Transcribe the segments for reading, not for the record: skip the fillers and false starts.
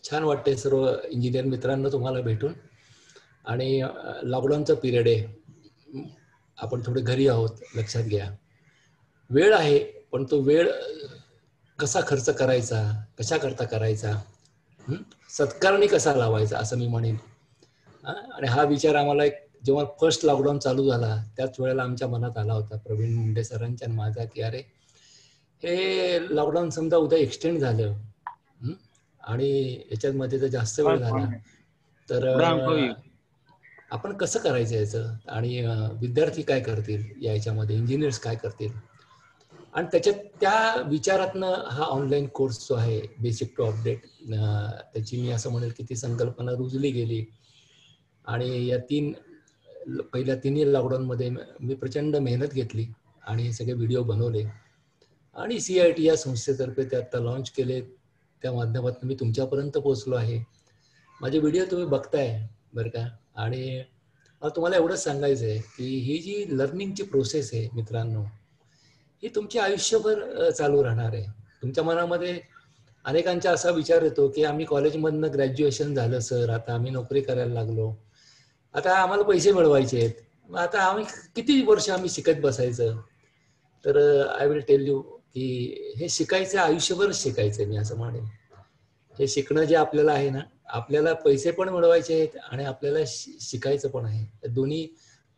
छान वाटते सर्व इंजिनियर मित्रांना तुम्हाला भेटून. आणि लॉकडाऊनचा पिरियड आहे, आपण थोडे घरी आहोत, लक्षात घ्या. वेळ आहे, पण तो वेळ कसा खर्च करायचा, कशा करता करायचा, सत्कारणी कसा लावायचा असं मी म्हणेन. आणि हा विचार आम्हाला जेव्हा फर्स्ट लॉकडाऊन चालू झाला त्याच वेळेला आमच्या मनात आला होता, प्रवीण मुंडे सरांच्या आणि माझा, की अरे हे लॉकडाऊन समजा उद्या एक्सटेंड झालं आणि याच्यामध्ये जर जास्त वेळ झाला तर आपण कसं करायचं याचं, आणि विद्यार्थी काय करतील याच्यामध्ये, इंजिनियर्स काय करतील. आणि त्याच्यात त्या विचारातनं हा ऑनलाईन कोर्स जो आहे बेसिक टू अपडेट, त्याची मी असं म्हणेल की ती संकल्पना रुजली गेली. आणि या पहिल्या तिन्ही लॉकडाऊनमध्ये मी प्रचंड मेहनत घेतली आणि हे सगळे व्हिडिओ बनवले आणि CIT या संस्थेतर्फे ते आता लॉन्च केले. त्या माध्यमातून मी तुमच्यापर्यंत पोहोचलो आहे. माझे व्हिडिओ तुम्ही बघताय बरं का. आणि मला तुम्हाला एवढंच सांगायचं आहे की ही जी लर्निंगची प्रोसेस आहे मित्रांनो, ही तुमच्या आयुष्यभर चालू राहणार आहे. तुमच्या मनामध्ये अनेकांचा असा विचार येतो की आम्ही कॉलेजमधनं ग्रॅज्युएशन झालं सर, आता आम्ही नोकरी करायला लागलो, आता आम्हाला पैसे मिळवायचे आहेत, मग आता आम्ही किती वर्ष आम्ही शिकत बसायचं. तर आय विल टेल यू की हे शिकायचं, आयुष्यभरच शिकायचं. मी असं म्हणेन हे शिकणं जे आपल्याला आहे ना, आपल्याला पैसे पण मिळवायचे आहेत आणि आपल्याला शिकायचं पण आहे. दोन्ही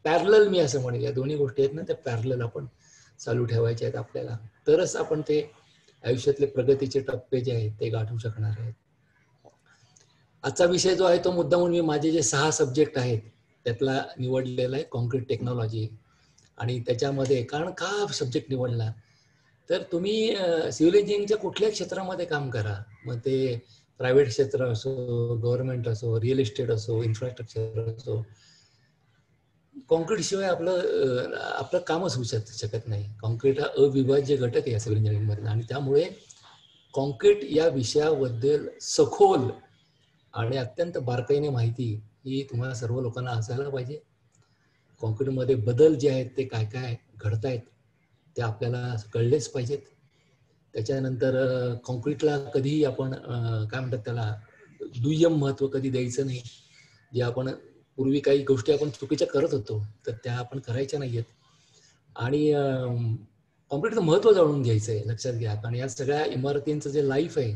पॅरलल मी असं म्हणेल, या दोन्ही गोष्टी आहेत ना, त्या पॅरलल आपण चालू ठेवायच्या आहेत आपल्याला, तरच आपण ते आयुष्यातले प्रगतीचे टप्पे जे आहेत ते गाठू शकणार आहेत. आजचा विषय जो आहे तो मुद्दामून मी माझे जे 6 सब्जेक्ट आहेत त्यातला निवडलेला आहे, कॉन्क्रीट टेक्नॉलॉजी. आणि त्याच्यामध्ये कारण का सब्जेक्ट निवडला, तर तुम्ही सिव्हिल इंजिनिअरिंगच्या कुठल्याही क्षेत्रामध्ये काम करा, मग ते प्रायव्हेट क्षेत्र असो, गव्हर्नमेंट असो, रिअल इस्टेट असो, इन्फ्रास्ट्रक्चर असो, कॉन्क्रीट शिवाय आपलं कामच होऊ शकत नाही. कॉन्क्रीट हा अविभाज्य घटक आहे या सिव्हिल इंजिनिअरिंगमधला. आणि त्यामुळे कॉन्क्रीट या विषयाबद्दल सखोल आणि अत्यंत बारकाईने माहिती ही तुम्हाला सर्व लोकांना असायला पाहिजे. कॉन्क्रीटमध्ये बदल जे आहेत ते काय काय घडतायत ते आपल्याला कळलेच पाहिजेत. त्याच्यानंतर कॉन्क्रीटला कधीही आपण काय म्हणतात त्याला दुय्यम महत्त्व कधी द्यायचं नाही. जे आपण पूर्वी काही गोष्टी आपण चुकीच्या करत होतो तर त्या आपण करायच्या नाहीयेत. आणि कॉन्क्रीटचं महत्त्व जाणून घ्यायचं आहे, लक्षात घ्या. कारण या सगळ्या इमारतींचं जे लाईफ आहे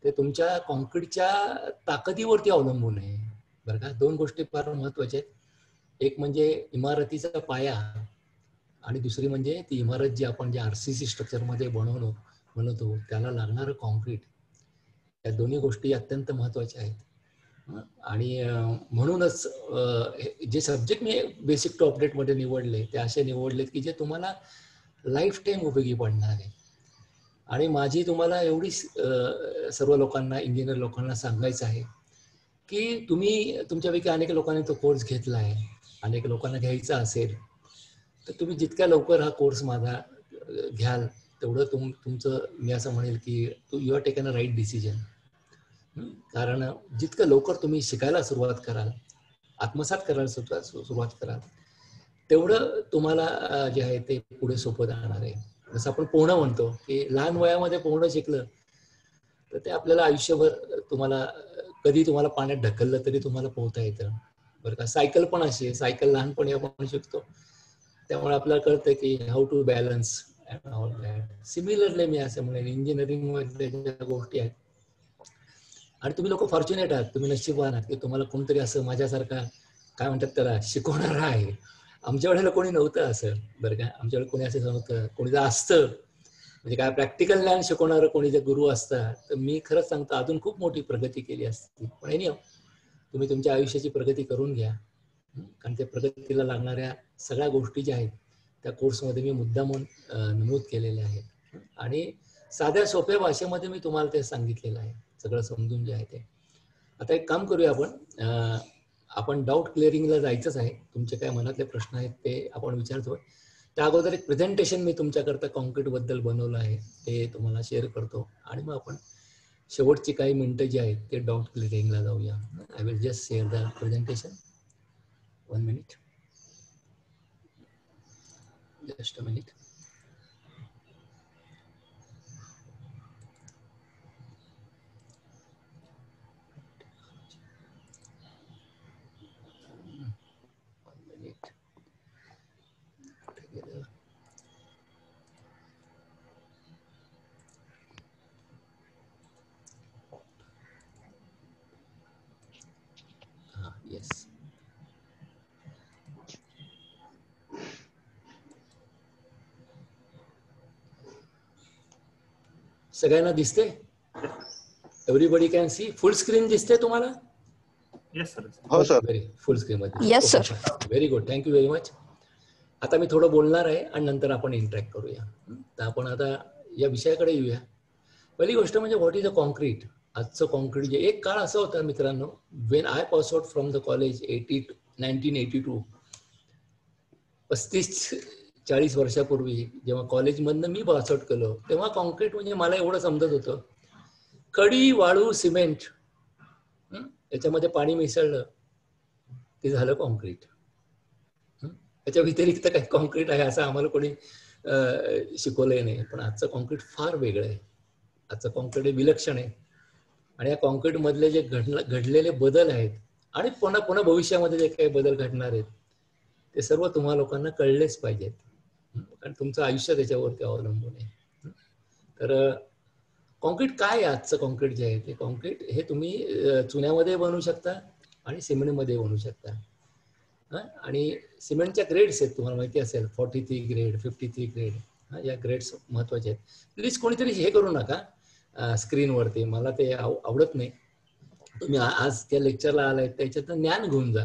ते तुमच्या कॉन्क्रीटच्या ताकदीवरती अवलंबून आहे बरं का. 2 गोष्टी फार महत्त्वाच्या आहेत. एक म्हणजे इमारतीचा पाया आणि दुसरी म्हणजे ती इमारत जी आपण जे RCC स्ट्रक्चरमध्ये बनवतो त्याला लागणारं कॉन्क्रीट. या दोन्ही गोष्टी अत्यंत महत्त्वाच्या आहेत. आणि म्हणूनच जे सब्जेक्ट मी बेसिक टू अपडेटमध्ये निवडले ते असे निवडलेत की जे तुम्हाला लाईफ टाईम उपयोगी पडणार आहे. आणि माझी तुम्हाला एवढी सर्व लोकांना, इंजिनियर लोकांना सांगायचं आहे की तुम्ही तुमच्यापैकी अनेक लोकांनी तो कोर्स घेतला आहे, अनेक लोकांना घ्यायचा असेल तर तुम्ही जितक्या लवकर हा कोर्स माझा घ्याल तेवढं तुमचं मी असं म्हणेल की you are taken a right decision. कारण जितकं लवकर तुम्ही शिकायला सुरुवात कराल, आत्मसात करायला सुरुवात कराल, तेवढं तुम्हाला जे आहे ते पुढे सोपं जाणार आहे. जसं आपण पोहणं म्हणतो की लहान वयामध्ये पोहणं शिकलं तर ते आपल्याला आयुष्यभर कधी तुम्हाला पाण्यात ढकललं तरी तुम्हाला पोहता येतं बरं का. सायकल पण अशी आहे, सायकल लहानपणी आपण शिकतो त्यामुळे आपल्याला कळतं की हाऊ टू बॅलन्स. सिमिलरली मी असं म्हणेन इंजिनिअरिंग मध्ये ज्या गोष्टी आहेत, आणि तुम्ही लोक फॉर्च्युनेट आहात, तुम्ही नशीबवान आहात की तुम्हाला कोणतरी असं माझ्यासारखा काय म्हणतात त्याला शिकवणारा आहे. आमच्या वेळेला कोणी नव्हतं असं बरं का. आमच्या वेळेला कोणी असं नव्हतं. कोणी जर असतं म्हणजे काय प्रॅक्टिकल ज्ञान शिकवणारं कोणी जर गुरु असता तर मी खरंच सांगतो अजून खूप मोठी प्रगती केली असती. पण एनिहाऊ तुम्ही तुमच्या आयुष्याची प्रगती करून घ्या, कारण त्या प्रगतीला लागणाऱ्या सगळ्या गोष्टी ज्या आहेत त्या कोर्समध्ये मी मुद्दामून नमूद केलेल्या आहेत. आणि साध्या सोप्या भाषेमध्ये मी तुम्हाला ते सांगितलेलं आहे, सगळं समजून जे आहे ते. आता एक काम करूया आपण डाऊट क्लिअरिंगला जायचंच आहे. तुमचे काय मनातले प्रश्न आहेत ते आपण विचारतो. त्या अगोदर एक प्रेझेंटेशन मी तुमच्याकरता कॉन्क्रीटबद्दल बनवलं आहे ते तुम्हाला शेअर करतो आणि मग आपण शेवटची काही मिनिटं जी आहेत ते डाऊट क्लिअरिंगला जाऊया. I will just share the presentation. 1 minute. Just a minute. सगळ्यांना दिसते? Everybody can see? Full screen दिसते तुम्हाला? Yes sir. हो सर. व्हेरी फुल स्क्रीन मध्ये. Yes sir. Very good, thank you very much. आता मी थोडं बोलणार आहे आणि नंतर आपण इंटरॅक्ट करूया. तर आपण आता या विषयाकडे येऊया. पहिली गोष्ट म्हणजे व्हॉट इज अ कॉन्क्रीट. आजचं कॉन्क्रीट जे एक काळ असा होता मित्रांनो, when I pass out from the college 1982, 35-40 वर्षापूर्वी जेव्हा कॉलेजमधनं मी पास आउट केलं, तेव्हा कॉन्क्रीट म्हणजे मला एवढं समजत होतं, खडी, वाळू, सिमेंट याच्यामध्ये पाणी मिसळलं ते झालं कॉन्क्रीट. त्याच्या व्यतिरिक्त काही कॉन्क्रीट आहे असं आम्हाला कोणी शिकवलंही नाही. पण आजचं कॉन्क्रीट फार वेगळं आहे. आजचं कॉन्क्रीट विलक्षण आहे. आणि या कॉन्क्रीटमधले जे घडलेले बदल आहेत आणि पुन्हा पुन्हा भविष्यामध्ये जे काही बदल घडणार आहेत ते सर्व तुम्हा लोकांना कळलेच पाहिजेत, कारण तुमचं आयुष्य त्याच्यावरती अवलंबून आहे. तर कॉन्क्रीट काय आहे? आजचं कॉन्क्रीट जे आहे ते कॉन्क्रीट हे तुम्ही चुन्यामध्ये बनवू शकता आणि सिमेंटमध्ये बनवू शकता. आणि सिमेंटच्या ग्रेड्स आहेत, तुम्हाला माहिती असेल, 43 ग्रेड, 53 ग्रेड. या ग्रेड्स महत्वाचे आहेत. प्लीज कोणीतरी हे करू नका स्क्रीनवरती, मला ते आवडत नाही. तुम्ही आज त्या लेक्चरला आलाय त्याच्यातनं ज्ञान घेऊन जा.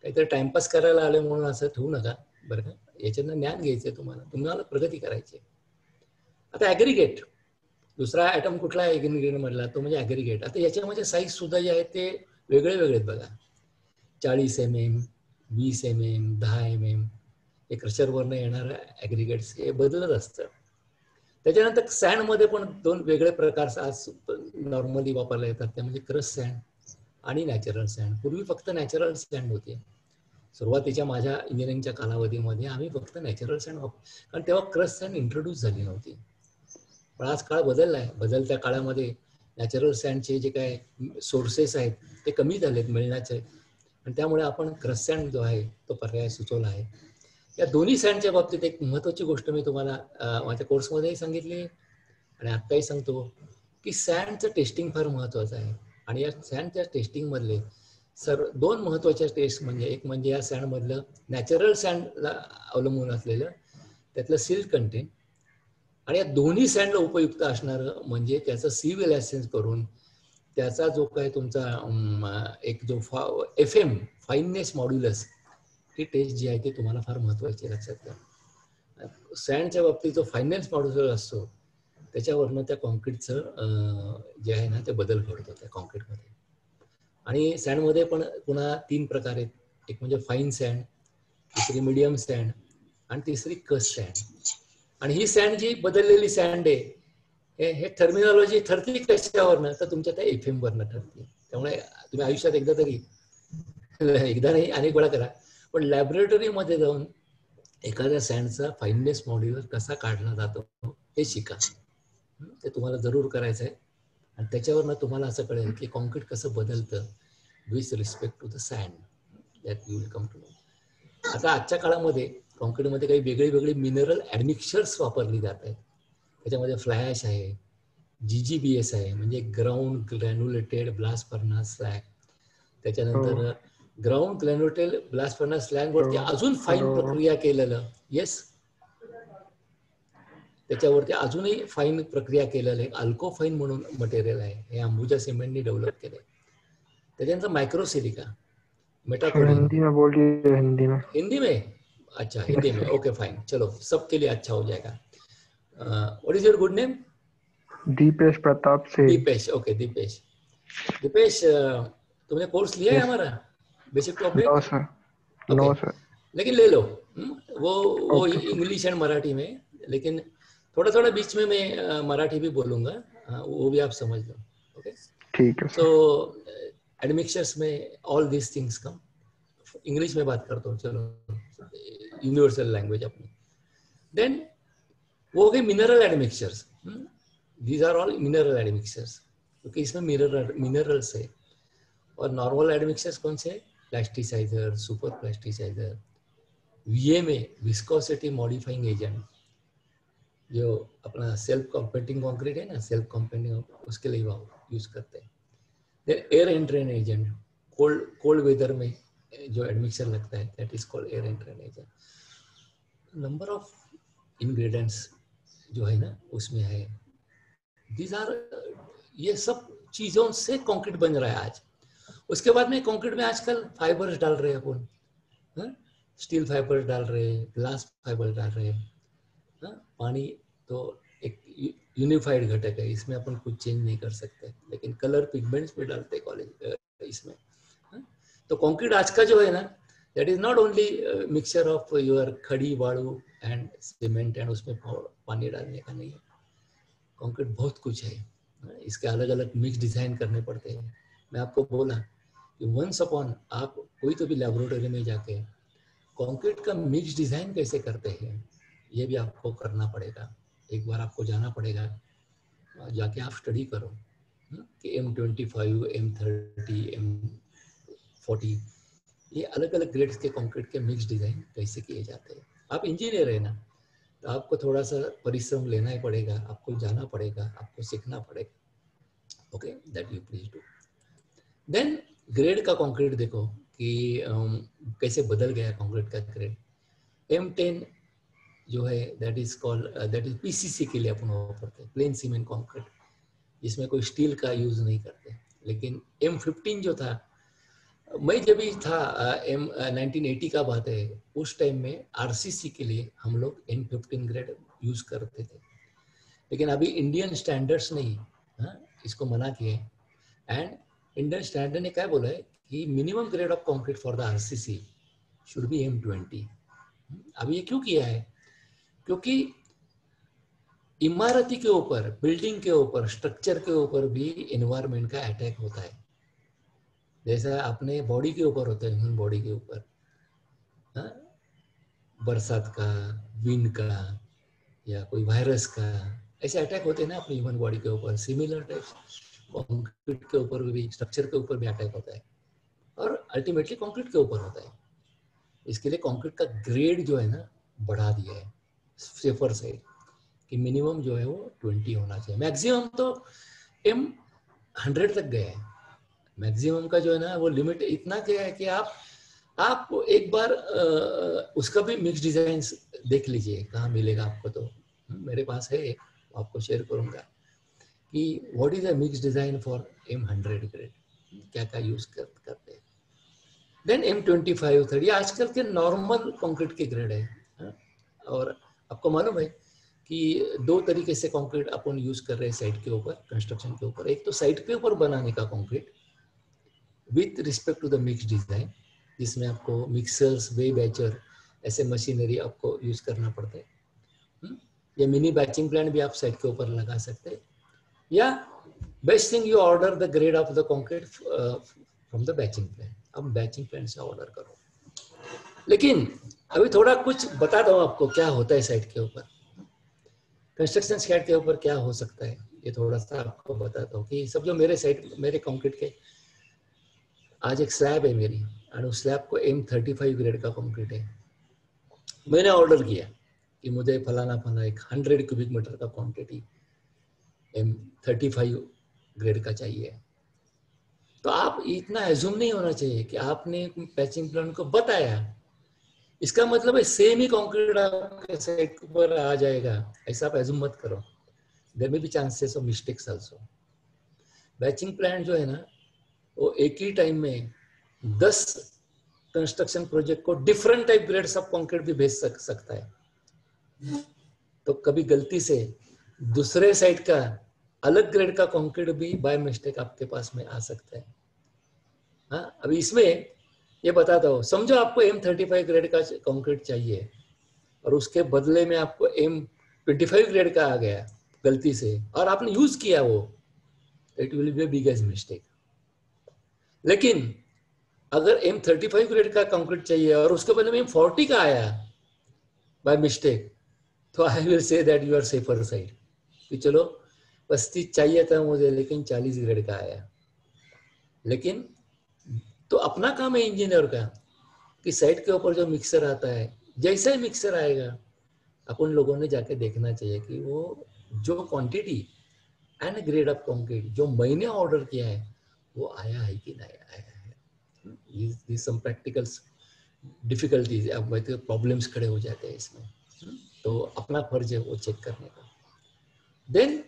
काहीतरी टाइमपास करायला आले म्हणून असं ठेवू नका बरं का. याच्यातनं ज्ञान घ्यायचंय तुम्हाला प्रगती करायची. आता ॲग्रिगेट, दुसरा ॲटम कुठला आहे ॲग्रिगेट मधला, तो म्हणजे ॲग्रिगेट. आता याच्यामध्ये साईज सुद्धा जे आहेत ते वेगळे वेगळे आहेत बघा. 40 mm, 20 mm, 10 mm हे क्रशरवरनं येणारं ॲग्रिगेट्स हे बदलत असतं. त्याच्यानंतर सँडमध्ये पण 2 वेगळे प्रकार आज नॉर्मली वापरले येतात, त्या म्हणजे क्रश सँड आणि नॅचरल सँड. पूर्वी फक्त नॅचरल सँड होते. सुरुवातीच्या माझ्या इंजिनिअरिंगच्या कालावधीमध्ये आम्ही फक्त नॅचरल सँड कारण तेव्हा क्रश सँड इंट्रोड्यूस झाली नव्हती. पण आज काळ बदलला आहे. बदलत्या काळामध्ये नॅचरल सँडचे जे काय सोर्सेस आहेत ते कमी झालेत मिळण्याचे, आणि त्यामुळे आपण क्रश सँड जो आहे तो पर्याय सुचवला आहे. या दोन्ही सँडच्या बाबतीत एक महत्त्वाची गोष्ट मी तुम्हाला माझ्या कोर्समध्येही सांगितली आणि आत्ताही सांगतो की सँडचं टेस्टिंग फार महत्त्वाचं आहे. आणि या सँडच्या टेस्टिंगमधले 2 महत्त्वाच्या टेस्ट म्हणजे एक म्हणजे या सँडमधलं नॅचरल सँडला अवलंबून असलेलं त्यातलं सिल्ट कंटेंट, आणि या दोन्ही सँडला उपयुक्त असणारं म्हणजे त्याचं सिव्हिलायसेन्स करून त्याचा जो काय तुमचा एक जो FM फाईननेस मॉड्युलस, ही टेस्ट जी आहे ती तुम्हाला फार महत्त्वाची लक्षात घ्या. सँडच्या बाबतीत जो फाईननेस मॉड्युलस असतो त्याच्यावरनं त्या कॉन्क्रीटचं जे आहे ना ते बदल घडतो त्या कॉन्क्रीटमध्ये. आणि सँडमध्ये पण पुन्हा 3 प्रकार आहेत. एक म्हणजे फाईन सँड, दुसरी मीडियम सँड आणि तिसरी कस सँड. आणि ही सँड जी बदललेली सँड आहे हे टर्मिनॉलॉजी ठरते कशावरनं, तर तुमच्या त्या FM वरनं ठरते. त्यामुळे तुम्ही आयुष्यात एकदा नाही अनेक वेळा करा, पण लॅबोरेटरीमध्ये जाऊन एखाद्या सँडचा फाईननेस मॉड्युलस कसा काढला जातो हे शिका. ते तुम्हाला जरूर करायचं आहे. आणि त्याच्यावरनं तुम्हाला असं कळेल की कॉन्क्रीट कसं बदलतं with respect to the sand that you will come to know. आता आजच्या काळामध्ये कॉन्क्रीटमध्ये काही वेगळी मिनरल ॲडमिक्चर्स वापरली जात आहेत. त्याच्यामध्ये फ्लाय ॲश आहे, GGBS आहे म्हणजे ground granulated blast furnace slag. त्याच्यानंतर ground granulated blast furnace slag वरती अजून फाईन प्रक्रिया केलेलं, येस, त्याच्यावरती अजूनही फाईन प्रक्रिया केलेलं एक अल्कोफाईन म्हणून मटेरियल आहे, हे अंबुजा सिमेंटनी डेव्हलप केलंय. त्याच्यानंतर मायक्रोसिलिका, मेटाकोडिन. हिंदी में बोलिए, हिंदी में. हिंदी में? अच्छा, हिंदी में, ओके फाइन, चलो सबके लिए अच्छा हो जाएगा. What is your good name? Deepesh Pratap से. दीपेश, ओके दीपेश. दीपेश, तुमने कोर्स लिया है हमारा basic topic? No sir, no sir. लेकिन ले लो. वो इंग्लिश एंड मराठी में, लेकिन थोड़ा बीच में मैं मराठी भी बोलूंगा, वो भी आप समझ लो. ओके, ठीक है. तो एडमिक्चर्स में all this things come. English में बात करता हूँ, चलो यूनिवर्सल लैंग्वेज अपनी. देन वो हो गए mineral admixtures. These are all mineral admixtures, क्योंकि इसमें मिनरल्स है. और नॉर्मल एडमिक्चर्स कौन से? Plasticizer, super plasticizer, VMA viscosity modifying agent, जो अपना सेल्फ कॉम्पेटिंग कॉन्क्रीट है ना, सेल्फ कॉम्पेटिंग, उसके लिए यूज करते हैं. Air entrain agent, cold weather में जो एडमिक्चर लगता है that is called air entrain agent. Number of ingredients जो है ना उसमें है. दीज आर, ये सब चीजों से कंक्रीट बन रहा है आज। उसके बाद में कंक्रीट में आजकल फाइबर्स डाल रहे हैं अपन, स्टील फाइबर डाल रहे हैं, ग्लास फाइबर डाल रहे हैं। पानी तो एक यूनिफाइड घटक है, इसमें अपन कुछ चेंज नहीं कर सकते, लेकिन कलर पिगमेंट्स में डालते कॉलेज इसमें। तो कंक्रीट आज का जो है ना, that is not only mixture of your खड़ी बालू एंड सीमेंट एंड उसमें पानी डालने का नहीं है। कंक्रीट बहुत कुछ है, इसके अलग अलग मिक्स डिजाइन करने पड़ते हैं। मैं आपको बोला कि वंस अपॉन आप कोई तो भी लेबोरेटरी में जाके कंक्रीट का मिक्स डिजाइन कैसे करते हैं ये भी आपको करना पड़ेगा। एक बार आपको जाना पड़ेगा, जाके आप स्टडी करो कि M25, M30, M40 ये अलग अलग ग्रेड्स के कंक्रीट के मिक्स डिजाइन कैसे किए जाते हैं। आप इंजीनियर है ना, तो आपको थोड़ा सा परिश्रम लेना ही पड़ेगा, आपको जाना पड़ेगा, आपको सीखना पड़ेगा। Okay, that you please do. Then grade का कंक्रीट देखो कि कैसे बदल गया कंक्रीट का ग्रेड। M10 जो है that is called, that is PCC के लिए अपन वापरते हैं, प्लेन सीमेंट कंक्रीट, जिसमें कोई स्टील का यूज नहीं करते। लेकिन M15 जो था, मैं जब भी था 1980 का बात है, उस टाइम में RCC के लिए हम लोग M15 ग्रेड यूज करते थे। लेकिन अभी इंडियन स्टैंडर्ड्स ने इसको मना किए, एंड इंडियन स्टैंडर्ड ने क्या बोला है कि minimum grade of concrete for the RCC should be M20। अब ये क्यों किया है? क्योंकि इमारती के ऊपर, बिल्डिंग के ऊपर, स्ट्रक्चर के ऊपर भी एनवायरमेंट का अटैक होता है। जैसा अपने बॉडी के ऊपर होता है, ह्यूमन बॉडी के ऊपर, बरसात का, विंड का या कोई वायरस का, ऐसे अटैक होते हैं ना अपनी ह्यूमन बॉडी के ऊपर। सिमिलर टाइप कंक्रीट के ऊपर भी, स्ट्रक्चर के ऊपर भी अटैक होता है, और अल्टीमेटली कंक्रीट के ऊपर होता है। इसके लिए कंक्रीट का ग्रेड जो है ना बढ़ा दिया है सेफर साइड, कि मिनिमम जो है वो 20 होना चाहिए। मैक्सिमम तो M100 तक गया है। मैक्सिमम का जो है ना वो लिमिट इतना गया है कि आप एक बार उसका भी मिक्स डिजाइन देख लीजिए, कहाँ मिलेगा आपको। तो मेरे पास है, आपको शेयर करूंगा कि what is a mix design for M100 grade, क्या क्या यूज करते हैं। देन M25, 30 आजकल के नॉर्मल कंक्रीट के ग्रेड है। और आपको मालूम है कि दो तरीके से कंक्रीट अपन यूज कर रहे हैं साइट के ऊपर, कंस्ट्रक्शन के ऊपर। एक तो साइट के ऊपर बनाने का concrete with respect to the mix design, जिसमें आपको मिक्सर्स, वे बैचर, ऐसे मशीनरी आपको यूज करना पड़ता है। या मिनी बैचिंग प्लांट भी आप साइट के ऊपर लगा सकते हैं, या best thing you order the grade of the concrete from the batching plant. अब बैचिंग प्लांट से ऑर्डर करो। लेकिन अभी थोड़ा कुछ बताता हूँ आपको क्या होता है साइट के ऊपर, कंस्ट्रक्शन साइट के ऊपर क्या हो सकता है, ये थोड़ा सा आपको बताता हूँ। कि सब जो मेरे साइट, मेरे कंक्रीट के, आज एक स्लैब है मेरी, और उस स्लैब को M35 ग्रेड का कंक्रीट है। मैंने ऑर्डर किया कि मुझे फलाना फलाना एक 100 क्यूबिक मीटर का क्वांटिटी M35 ग्रेड का चाहिए। तो आप इतना एज्यूम नहीं होना चाहिए कि आपने पैचिंग प्लान को बताया, इसका मतलब है सेम ही कंक्रीट आपके साइट पर आ जाएगा, ऐसा आप एज्यूम मत करो। There may be chances of mistakes also. Batching plan जो है ना, वो एक ही टाइम में 10 कंस्ट्रक्शन प्रोजेक्ट को different type grades of concrete भी भेज सकता है। तो कभी गलती से दूसरे साइड का अलग ग्रेड का कंक्रीट भी बाय मिस्टेक आपके पास में आ सकता है। हाँ, अभी इसमें ये बताता हूँ, समझो आपको M35 ग्रेड का कंक्रीट चाहिए और उसके बदले में आपको M25 ग्रेड का आ गया गलती से, और आपने यूज किया वो, it will B biggest mistake. लेकिन अगर M35 ग्रेड का कंक्रीट चाहिए और उसके बदले में M40 का आया बाय मिस्टेक, तो I will say that you are safer side, कि चलो 35 चाहिए था मुझे लेकिन 40 ग्रेड का आया। लेकिन तो अपना काम है इंजीनियर का कि साइट के ऊपर जो मिक्सर आता है, जैसा ही मिक्सर आएगा अपन लोगों ने जाके देखना चाहिए कि वो जो quantity and grade of concrete जो मैंने ऑर्डर किया है वो आया है कि नहीं आया है। These some practical डिफिकल्टीज, अब प्रॉब्लम्स खड़े हो जाते हैं इसमें। तो अपना फर्ज है वो चेक करने का। देन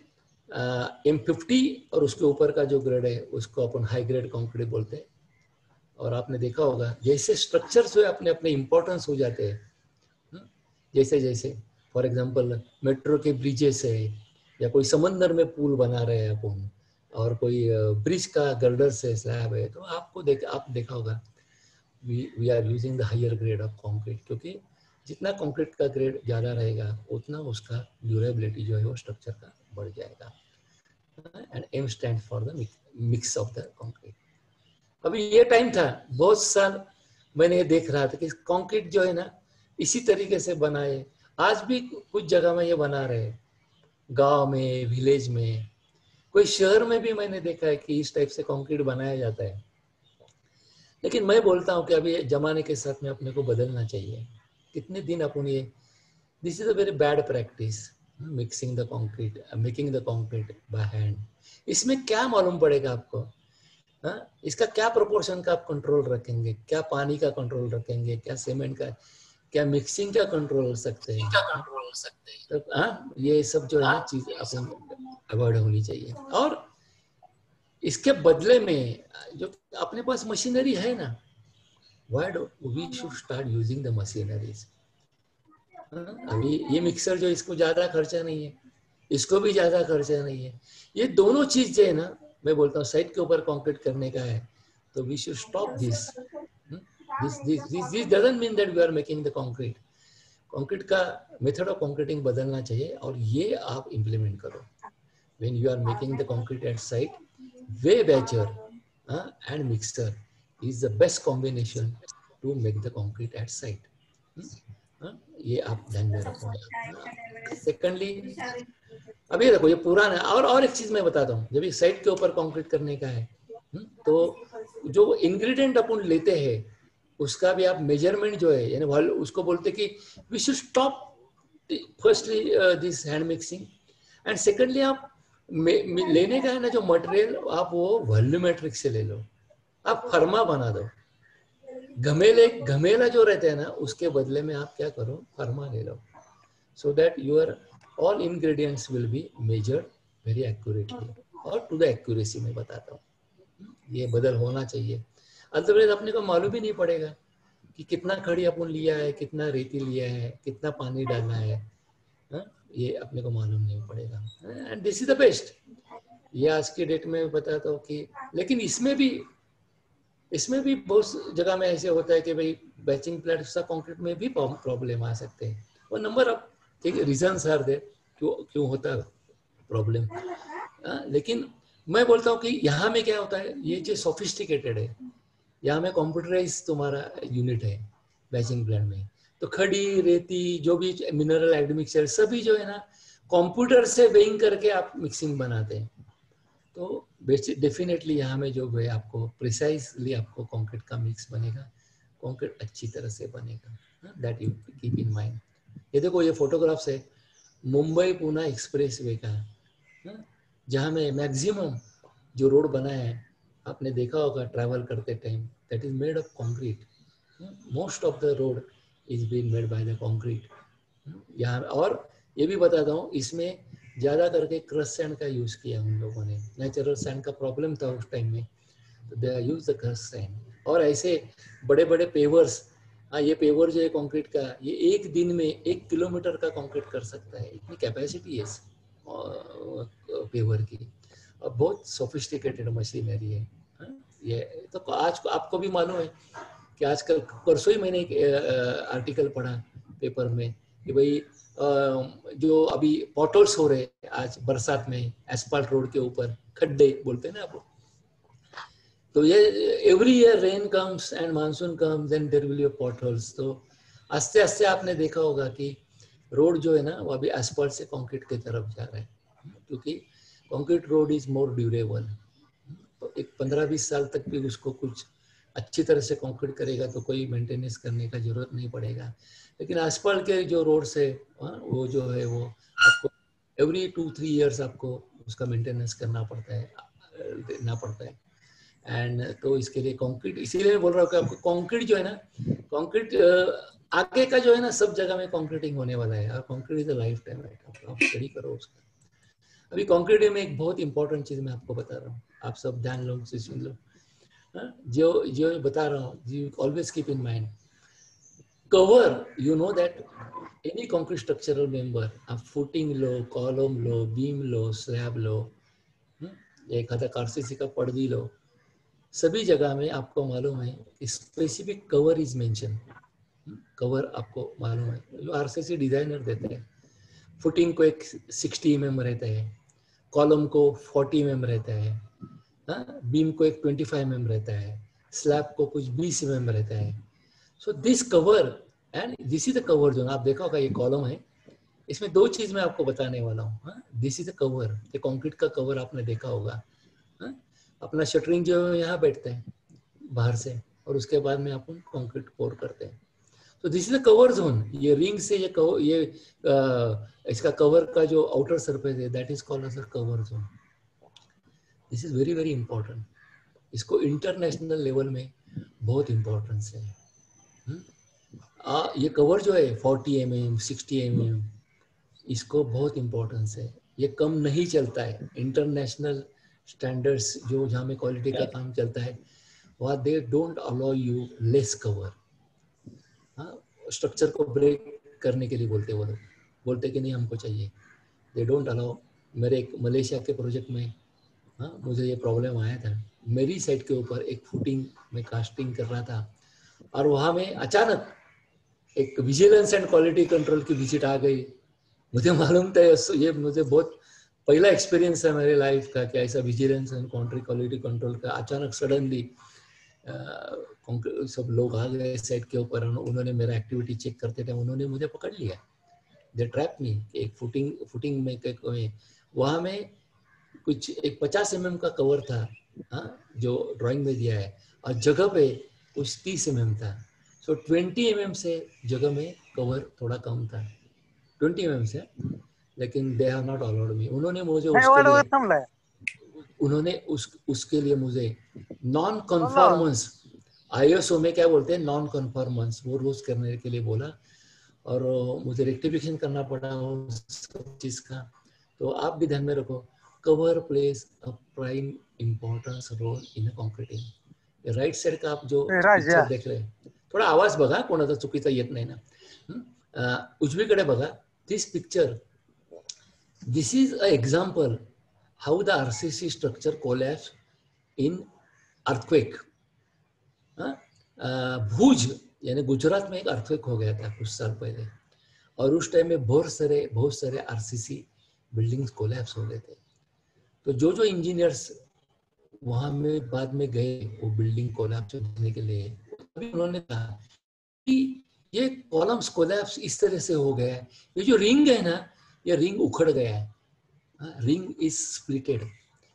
M50 और उसके ऊपर का जो ग्रेड है उसको अपन हाई ग्रेड कंक्रीट बोलते हैं। और आपने देखा होगा जैसे स्ट्रक्चर्स जो है अपने अपने इंपॉर्टेंस हो जाते हैं, जैसे जैसे फॉर एग्जांपल मेट्रो के ब्रिजेस है, या कोई समंदर में पुल बना रहे हैं अपन, और कोई ब्रिज का गर्डर से स्लैब है, तो आप देखा होगा we are using the higher grade of concrete, क्योंकि जितना कंक्रीट का ग्रेड ज़्यादा रहेगा उतना उसका ड्यूरेबिलिटी जो है वो स्ट्रक्चर का बढ़ जाएगा। And M stand for the mix of the concrete. अभी ये टाइम था, बहुत साल मैंने ये देख रहा था कि कंक्रीट जो है ना इसी तरीके से बनाए, आज भी कुछ जगह में ये बना रहे, गांव में, विलेज में, कोई शहर में भी मैंने देखा है कि इस टाइप से कंक्रीट बनाया जाता है। लेकिन मैं बोलता हूँ कि अभी जमाने के साथ में अपने को बदलना चाहिए। कितने दिन अपन ये, this is a very bad practice, mixing the concrete, making the concrete by hand. इसमें क्या मालूम पड़ेगा आपको? इसका क्या प्रोपोर्शन का आप कंट्रोल रखेंगे? क्या पानी का कंट्रोल रखेंगे? क्या सीमेंट का, क्या मिक्सिंग का कंट्रोल कर सकते हैं? तो ये सब जो है ना चीज अपन अवॉइड होनी चाहिए। और इसके बदले में जो अपने पास मशीनरी है ना, why we should start using the machineries. अभी ये मिक्सर जो, इसको ज्यादा खर्चा नहीं है, इसको भी ज्यादा खर्चा नहीं है। ये दोनों चीज जो है ना, मैं बोलता हूँ साइड के ऊपर कंक्रीट करने का है, तो we should stop this. This doesn't mean that we are making the concrete. Concrete का मेथड ऑफ कंक्रीटिंग बदलना चाहिए, और ये आप इम्प्लीमेंट करो। When you are making the concrete at site, way batcher and mixer is the best combination to make the concrete at site. ये आप ध्यान में रखो। सेकेंडली, अभी देखो ये पुराना, और एक चीज मैं बताता हूँ, जब ये साइट के ऊपर कंक्रीट करने का है, तो जो इंग्रेडिएंट अपन लेते हैं उसका भी आप मेजरमेंट जो है, यानी उसको बोलते कि we should stop firstly this hand mixing, and secondly आप लेने का है ना जो मटेरियल, आप वो वॉल्यूमेट्रिक से ले लो, आप फर्मा बना दो। घमेला जो रहता है ना, उसके बदले में आप क्या करो, फर्मा ले लो, so that your all ingredients will be measured very accurately, और टू द एक्यूरेसी में बताता हूँ। ये बदल होना चाहिए, अदरवाइज अपने को मालूम ही नहीं पड़ेगा कि कितना खड़ी अपन लिया है, कितना रेती लिया है, कितना पानी डालना है, ये अपने को मालूम नहीं पड़ेगा। And this is the best, ये आज के डेट में बताता हूँ कि, लेकिन इसमें भी बहुत जगह में ऐसे होता है कि भाई बैचिंग प्लांट कंक्रीट में भी प्रॉब्लम आ सकते हैं, और number of reasons are there क्यों होता है प्रॉब्लम। लेकिन मैं बोलता हूँ कि यहाँ में क्या होता है, ये जो सोफिस्टिकेटेड है, यहाँ में कंप्यूटराइज तुम्हारा यूनिट है बैचिंग प्लांट में, तो खड़ी रेती जो भी मिनरल एडमिक्सचर सभी जो है ना कंप्यूटर से वेइंग करके आप मिक्सिंग बनाते हैं। तो डेफिनेटली यहाँ में जो है आपको प्रिसाइजली आपको कंक्रीट का मिक्स बनेगा, कंक्रीट अच्छी तरह से बनेगा। That you keep in mind. ये देखो ये फोटोग्राफ्स है मुंबई पुणे एक्सप्रेस वे का, जहाँ में मैक्सिमम जो रोड बना है आपने देखा होगा ट्रैवल करते time, that is made of concrete. Most of the road is been made by the concrete यहाँ। और ये भी बताता हूँ, इसमें ज्यादा करके क्रश सैंड का यूज किया उन लोगों ने, नेचुरल सैंड का प्रॉब्लम था उस टाइम में, तो दे यूज द क्रश सैंड। और ऐसे बड़े बड़े पेवर्स, ये पेवर जो है कंक्रीट का, ये एक दिन में 1 किलोमीटर का कंक्रीट कर सकता है, इतनी कैपेसिटी है इस पेवर की, और बहुत सोफिस्टिकेटेड मशीनरी है। ये तो आज आपको भी मालूम है कि आजकल, परसों ही मैंने एक आर्टिकल पढ़ा पेपर में कि भाई जो अभी पॉटल्स हो रहे हैं आज बरसात में, एस्फाल्ट रोड के ऊपर खड्डे बोलते हैं ना आप, तो ये every year rain comes and monsoon comes and there will be potholes. तो आस्ते आस्ते आपने देखा होगा कि रोड जो है ना वो अभी एस्फाल्ट से कंक्रीट की तरफ जा रहा है, क्योंकि concrete road is more durable. तो एक 15-20 साल तक भी उसको कुछ अच्छी तरह से कंक्रीट करेगा तो कोई मेंटेनेंस करने का जरूरत नहीं पड़ेगा। लेकिन एस्फाल्ट के जो रोड्स है वो जो है वो आपको एवरी 2-3 ईयर्स आपको उसका मेंटेनेंस करना पड़ता है, एंड तो इसके लिए कंक्रीट, इसीलिए मैं बोल रहा हूँ कि आपको कंक्रीट जो है ना, कंक्रीट आगे का जो है ना सब जगह में कंक्रीटिंग होने वाला है, और concrete is a life time item, आप स्टडी करो उसका। अभी कंक्रीट में एक बहुत इंपॉर्टेंट चीज मैं आपको बता रहा हूँ, आप सब ध्यान लो, से सुन लो। हाँ? जो जो बता रहा हूँ, you always keep in mind, cover, you know that any concrete structural member, आप फुटिंग लो, कॉलम लो, बीम लो, स्लैब लो, एखादा आरसीसी का पड़दी लो, सभी जगह में आपको मालूम है specific cover is mention. Cover आपको मालूम है, जो आरसीसी डिजाइनर देते हैं, फुटिंग को एक 60 mm रहता है, कॉलम को 40 mm रहता है, बीम को एक 25 mm रहता है, स्लैब को कुछ 20 mm रहता है। So this cover and this is the cover zone. आप देखा होगा ये कॉलम है, इसमें दो चीज मैं आपको बताने वाला हूँ। दिस इज द कवर, ये कंक्रीट का कवर आपने देखा होगा। अपना शटरिंग जो है यहाँ बैठते हैं बाहर से, और उसके बाद में अपन कंक्रीट पोर करते हैं। तो this is the cover zone. ये रिंग से ये कवर, ये इसका कवर का जो आउटर सरफेस है, that is called as a cover zone. This is very very important. इसको इंटरनेशनल लेवल में बहुत इंपॉर्टेंस है। ये कवर जो है 40 mm 60 mm, इसको बहुत इंपॉर्टेंस है। ये कम नहीं चलता है। इंटरनेशनल स्टैंडर्ड्स जो जहाँ में क्वालिटी का काम चलता है, वहाँ they don't allow you less cover. Structure को ब्रेक करने के लिए बोलते वो लोग, बोलते कि नहीं हमको चाहिए, दे डोंट अलाउ। मेरे एक मलेशिया के प्रोजेक्ट में मुझे ये प्रॉब्लम आया था। मेरी साइड के ऊपर एक फुटिंग में कास्टिंग कर रहा था, और वहाँ में अचानक एक विजिलेंस एंड क्वालिटी कंट्रोल की विजिट आ गई। मुझे मालूम था, ये मुझे बहुत पहला एक्सपीरियंस है मेरे लाइफ का कि ऐसा विजिलेंस एंड क्वालिटी कंट्रोल का अचानक सडनली सब लोग आ गए साइड के ऊपर। उन्होंने मेरा एक्टिविटी चेक करते थे, उन्होंने मुझे पकड़ लिया, दे ट्रैप मी। एक फुटिंग में वहाँ में कुछ एक 50 mm का कवर था, जो ड्राइंग में दिया है, और जगह पे कुछ 30 mm था। सो 20 mm से जगह में कवर थोड़ा कम था, 20 mm से, लेकिन they have not allowed me. उन्होंने मुझे उसके लिए मुझे नॉन कन्फॉर्मेंस, आईएसओ में क्या बोलते हैं, नॉन कन्फॉर्मेंस, वो रोज करने के लिए बोला, और मुझे रेक्टिफिकेशन करना पड़ा उस चीज का। तो आप भी ध्यान में रखो, cover plays a prime importance role in concreting. Right side का आप जो पिक्चर देख रहे हैं, थोडा आवाज बघा, कोणाचा चुकीचा येत नाही ना, उजवीकडे बघा, this picture, this is a example how the RCC structure collapse in earthquake. Bhuj यानी गुजरात में एक अर्थक्वेक हो गया था कुछ साल पहले, और उस टाइम में बहुत सारे आरसीसी बिल्डिंग्स कोलैप्स हो गए थे। तो जो इंजीनियर्स वहां में बाद में गए वो बिल्डिंग कोलैप्स होने के लिए, अभी उन्होंने कहा कि ये कॉलम्स कोलैप्स इस तरह से हो गया है, ये जो रिंग है ना, ये रिंग उखड़ गया है, रिंग इज स्प्लिटेड।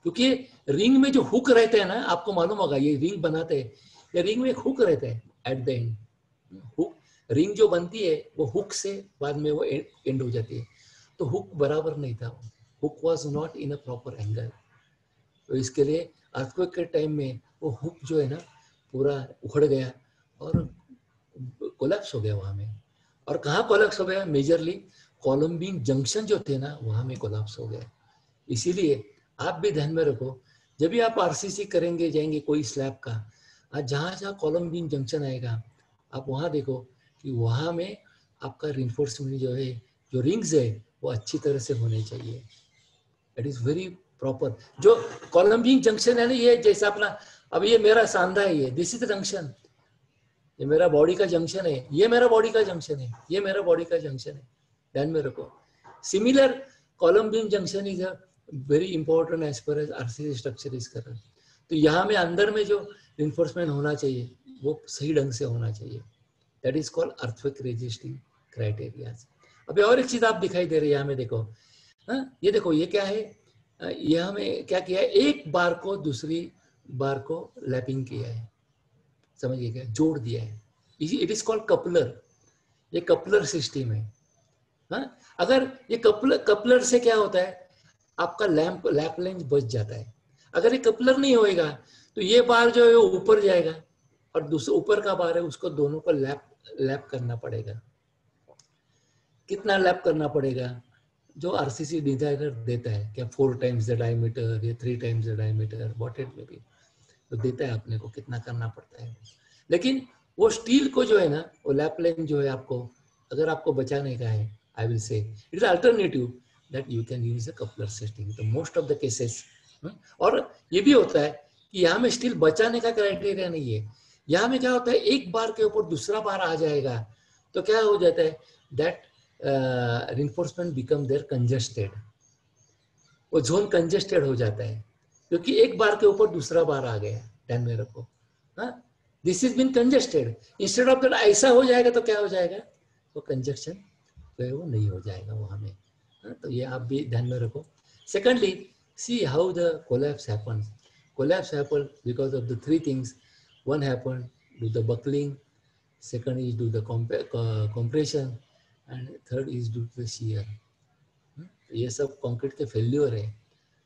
क्योंकि रिंग में जो हुक रहते हैं ना, आपको मालूम होगा, ये रिंग बनाते हैं, ये रिंग में एक हुक रहता है at the end. Hook, ring जो बनती है वो हुक से बाद में वो एंड हो जाती है, तो हुक बराबर नहीं था, hook was not in a proper angle. तो इसके लिए अर्थक्वेक के टाइम में वो हुक जो है ना पूरा उखड़ गया और कोलैप्स हो गया वहां में। और कहाँ कोलैप्स हो गया, मेजरली कॉलम बीम जंक्शन जो थे ना वहां में कोलैप्स हो गया। इसीलिए आप भी ध्यान में रखो, जब भी आप आरसीसी करेंगे जाएंगे कोई स्लैब का, जहाँ जहाँ कॉलम बीम जंक्शन आएगा आप वहाँ देखो कि वहाँ में आपका रिइंफोर्समेंट जो है, जो रिंग्स है वो अच्छी तरह से होने चाहिए। It is very proper. जो कॉलम बीम जंक्शन है ना, ये जैसा अपना, अब ये मेरा सांधा है, ये दिस इज जंक्शन, ये मेरा बॉडी का जंक्शन है, ये मेरा बॉडी का जंक्शन है, ये मेरा बॉडी का जंक्शन है, ध्यान में रखो। Similar column beam junction is a very important as per as RCC structure is कर। तो यहाँ में अंदर में जो रिइंफोर्समेंट होना चाहिए वो सही ढंग से होना चाहिए, that is called earthquake resisting criterias. अभी और एक चीज आप दिखाई दे रही है यहाँ में देखो, ये देखो ये क्या है, ये हमें क्या किया है, एक बार को दूसरी बार को लैपिंग किया है, समझिए क्या, जोड़ दिया है, इट इज कॉल्ड कपलर। ये कपलर सिस्टम है। अगर ये कपलर से क्या होता है, आपका लैप लेंथ बच जाता है। अगर ये कपलर नहीं होएगा तो ये बार जो है वो ऊपर जाएगा, और दूसरा ऊपर का बार है उसको दोनों को लैप करना पड़ेगा। कितना लैप करना पड़ेगा, जो आरसीसी डिजाइनर देता है, क्या 4 टाइम्स द डायमीटर या 3 times the diameter, what it may be, तो देता है अपने को कितना करना पड़ता है। लेकिन वो स्टील को जो है ना, वो लैपलाइन जो है, आपको अगर आपको बचाने का है, आई विल से it is alternative that you can use a coupler setting, तो मोस्ट ऑफ द केसेस। और ये भी होता है कि यहाँ में स्टील बचाने का क्राइटेरिया नहीं है, यहाँ में क्या होता है, एक बार के ऊपर दूसरा बार आ जाएगा तो क्या हो जाता है, that reinforcement become their congested, वो जोन कंजेस्टेड हो जाता है क्योंकि एक बार के ऊपर दूसरा बार आ गया। ध्यान में रखो, this is been congested, instead of that ऐसा हो जाएगा तो क्या हो जाएगा, वो कंजेक्शन जो है वो नहीं हो जाएगा वहां में। तो ये आप भी ध्यान में रखो। Secondly, see how the collapse happen. Collapse happen because of the three things, one happen due the buckling, second is due to the compression, and third is due to the shear. ये सब concrete के failure है।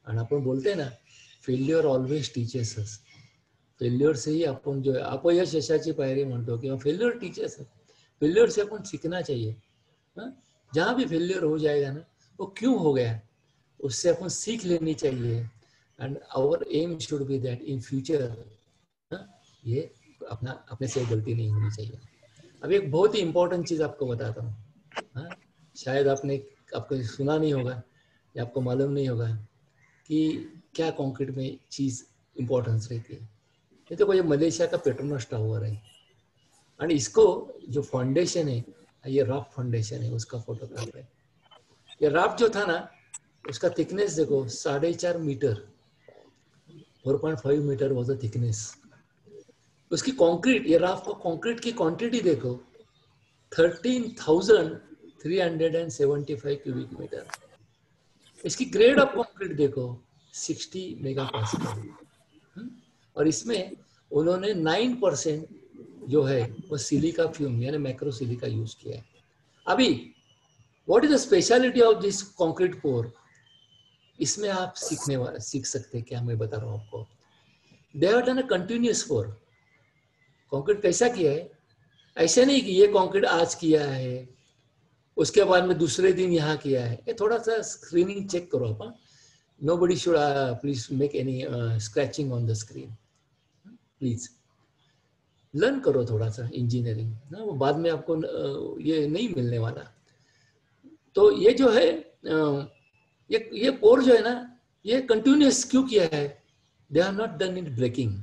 और आपण बोलते हैं ना, failure always teaches us, failure से ही आपण जो अपयश यशाची पायरी म्हणतो किंवा फेल्यूर टीचेस, फेल्यूर से अपन सीखना चाहिए। जहाँ भी फेल्यूर हो जाएगा ना, वो क्यों हो गया, उससे अपन सीख लेनी चाहिए। And our aim should be that in future ये अपना अपने से गलती नहीं होनी चाहिए। अब एक बहुत ही इंपॉर्टेंट चीज आपको बताता हूँ, शायद आपको सुना नहीं होगा या आपको मालूम नहीं होगा कि क्या कंक्रीट में चीज इंपॉर्टेंस रहती है। ये तो कोई मलेशिया का पेट्रोनस टावर है, और इसको जो फाउंडेशन है, ये राफ्ट फाउंडेशन है, उसका फोटोग्राफ है। ये राफ्ट जो था ना, उसका थिकनेस देखो 4.5 metre, 4.5 metre was the thickness. उसकी कंक्रीट, ये राफ्ट को कंक्रीट की क्वांटिटी देखो, 13,375 क्यूबिक मीटर। इसकी ग्रेड ऑफ कंक्रीट देखो 60 मेगापास्कल। और इसमें उन्होंने 9% जो है वो सिलिका फ्यूम यानी मैक्रो सिलिका यूज किया है। अभी what is the speciality of this concrete pour, इसमें आप सीख सकते हैं क्या, मैं बता रहा हूँ आपको। They have done a continuous pour. Concrete कैसा किया है, ऐसे नहीं कि ये कंक्रीट आज किया है उसके बाद में दूसरे दिन यहाँ किया है। ये थोड़ा सा स्क्रीनिंग चेक करो आप। Nobody should please make any scratching on the screen, please learn करो थोड़ा सा इंजीनियरिंग ना, वो बाद में आपको ये नहीं मिलने वाला। तो ये जो है ये पोर जो है ना, ये कंटिन्यूअस क्यों किया है, they are not done in breaking.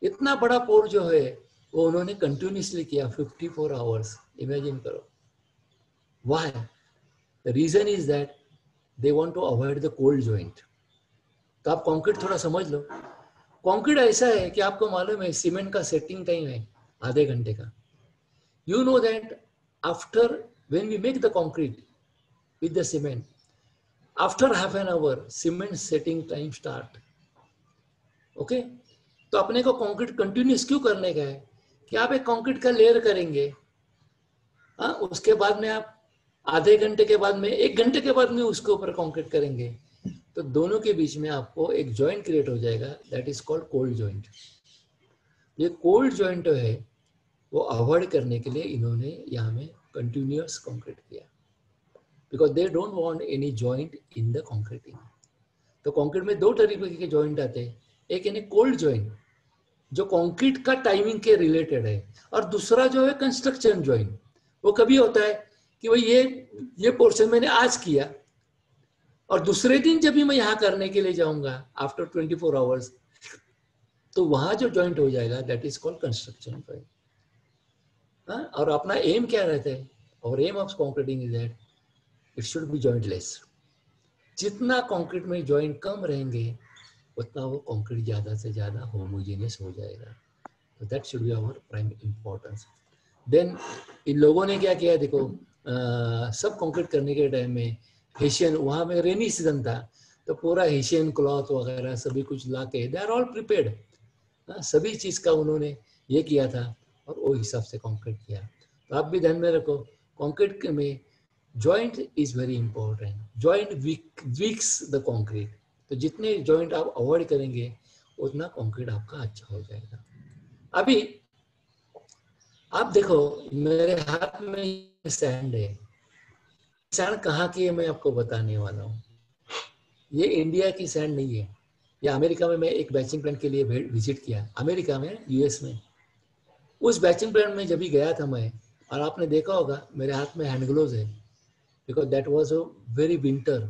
इतना बड़ा पोर जो है वो उन्होंने कंटिन्यूअसली किया 54 आवर्स, इमेजिन करो। Why? The reason is that they want to avoid the cold joint. तो आप कंक्रीट थोड़ा समझ लो। कंक्रीट ऐसा है कि आपको मालूम है सीमेंट का सेटिंग टाइम है आधे घंटे का। You know that after when we make the concrete with the cement, after half an hour cement setting time start. Okay? तो अपने को कंक्रीट कंटिन्यूस क्यों करने का है कि आप एक कंक्रीट का लेयर करेंगे, उसके बाद में आप आधे घंटे के बाद में 1 घंटे के बाद में उसके ऊपर कंक्रीट करेंगे, तो दोनों के बीच में आपको एक जॉइंट क्रिएट हो जाएगा, that is called cold joint. ये कोल्ड जॉइंट है वो अवॉइड करने के लिए इन्होंने यहाँ में कंटिन्यूअस कंक्रीट किया, because they don't want any joint in the concreting. तो कंक्रीट में 2 तरीके के जॉइंट आते हैं, एक यानी कोल्ड जॉइंट जो कंक्रीट का टाइमिंग के रिलेटेड है, और दूसरा जो है कंस्ट्रक्शन जॉइंट। वो कभी होता है कि भाई ये पोर्शन मैंने आज किया और दूसरे दिन जब भी मैं यहाँ करने के लिए जाऊंगा आफ्टर 24 आवर्स, तो वहां जो जॉइंट हो जाएगा that is called construction joint. और अपना एम क्या रहता है, और aim of concreting is that it should be jointless. जितना कंक्रीट में जॉइंट कम रहेंगे उतना वो कंक्रीट ज्यादा से ज्यादा होमोजेनियस हो जाएगा। तो that should be our prime importance. Then इन लोगों ने क्या किया देखो, सब कंक्रीट करने के टाइम में हेशियन, वहाँ में रेनी सीजन था तो पूरा हेशियन क्लॉथ वगैरह सभी कुछ ला के दे आर ऑल प्रिपेयर्ड, सभी चीज का उन्होंने ये किया था और वो हिसाब से कंक्रीट किया। तो आप भी ध्यान में रखो, कंक्रीट में joint is very important, joint weeks the concrete. तो जितने जॉइंट आप अवॉइड करेंगे उतना कंक्रीट आपका अच्छा हो जाएगा। अभी आप देखो मेरे हाथ में सैंड है, सैंड कहाँ की है मैं आपको बताने वाला हूँ। ये इंडिया की सैंड नहीं है। ये अमेरिका में मैं एक बैचिंग प्लांट के लिए विजिट किया, अमेरिका में, यूएस में। उस बैचिंग प्लांट में जब भी गया था मैं, और आपने देखा होगा मेरे हाथ में हैंड ग्लोव्स है, because that was a very winter.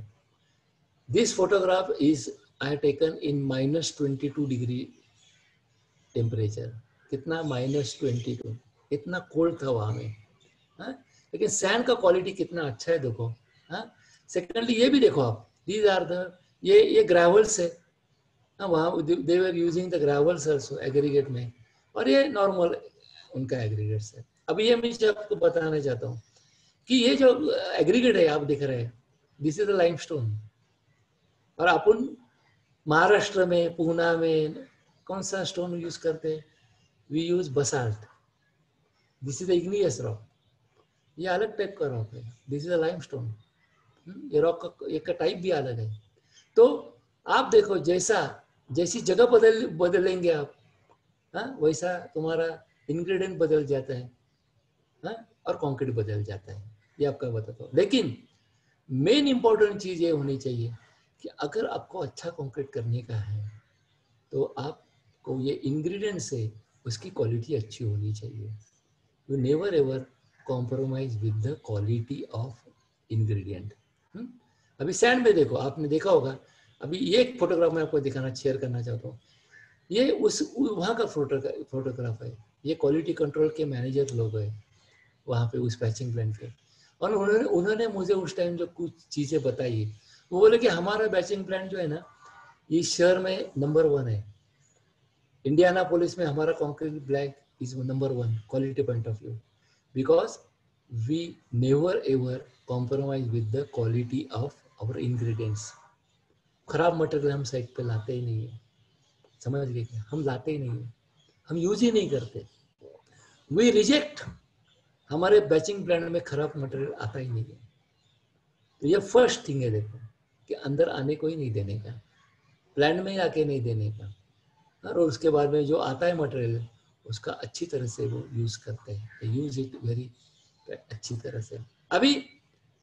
This photograph is I have taken in -22 degree temperature. कितना? -22। इतना कोल्ड था वहां में। हाँ? लेकिन सैंड का क्वालिटी कितना अच्छा है देखो। हाँ? सेकेंडली ये भी देखो आप, दीज आर द, ये ग्रेवल्स है। हाँ, वहाँ they were using the gravels also aggregate में, और ये नॉर्मल उनका एग्रीगेट्स है। अभी ये मैं आपको बताना चाहता हूँ कि ये जो एग्रीगेट है आप देख रहे हैं, दिस इज द लाइमस्टोन। और अपन महाराष्ट्र में, पूना में कौन सा स्टोन यूज करते हैं? We use basalt. This is the igneous rock. ये अलग टाइप का रॉक है, दिस इज अ लाइमस्टोन। ये रॉक का एक टाइप भी अलग है। तो आप देखो, जैसी जगह बदलेंगे आप, हाँ, वैसा तुम्हारा इंग्रेडिएंट बदल जाता है। हाँ, और कंक्रीट बदल जाता है, ये आपका बताता हूँ। लेकिन मेन इंपॉर्टेंट चीज ये होनी चाहिए कि अगर आपको अच्छा कंक्रीट करने का है तो आपको ये इंग्रेडिएंट से उसकी क्वालिटी अच्छी होनी चाहिए। You never ever compromise with the quality of ingredient. अभी सैंड में देखो, आपने देखा होगा, अभी ये एक फोटोग्राफ मैं आपको दिखाना, शेयर करना चाहता हूँ। ये उस वहाँ का फोटोग्राफ है। ये क्वालिटी कंट्रोल के मैनेजर लोग हैं वहाँ पे उस पैचिंग प्लांट पे। और उन्होंने मुझे उस टाइम जो कुछ चीज़ें बताई, वो बोले कि हमारा बैचिंग प्लांट जो है ना, इस शहर में नंबर 1 है। इंडियानापोलिस में हमारा concrete black is number 1 quality point of view, because we never ever compromise with the quality of our ingredients. खराब मटेरियल हम साइड पे लाते ही नहीं है, समझ गए क्या? हम लाते ही नहीं है, हम यूज ही नहीं करते। We reject. हमारे बैचिंग प्लांट में खराब मटेरियल आता ही नहीं है। तो ये फर्स्ट थिंग है देखो, कि अंदर आने को ही नहीं देने का, प्लांट में ही आके नहीं देने का। और उसके बाद में जो आता है मटेरियल, उसका अच्छी तरह से वो यूज करते हैं, यूज इट वेरी अच्छी तरह से। अभी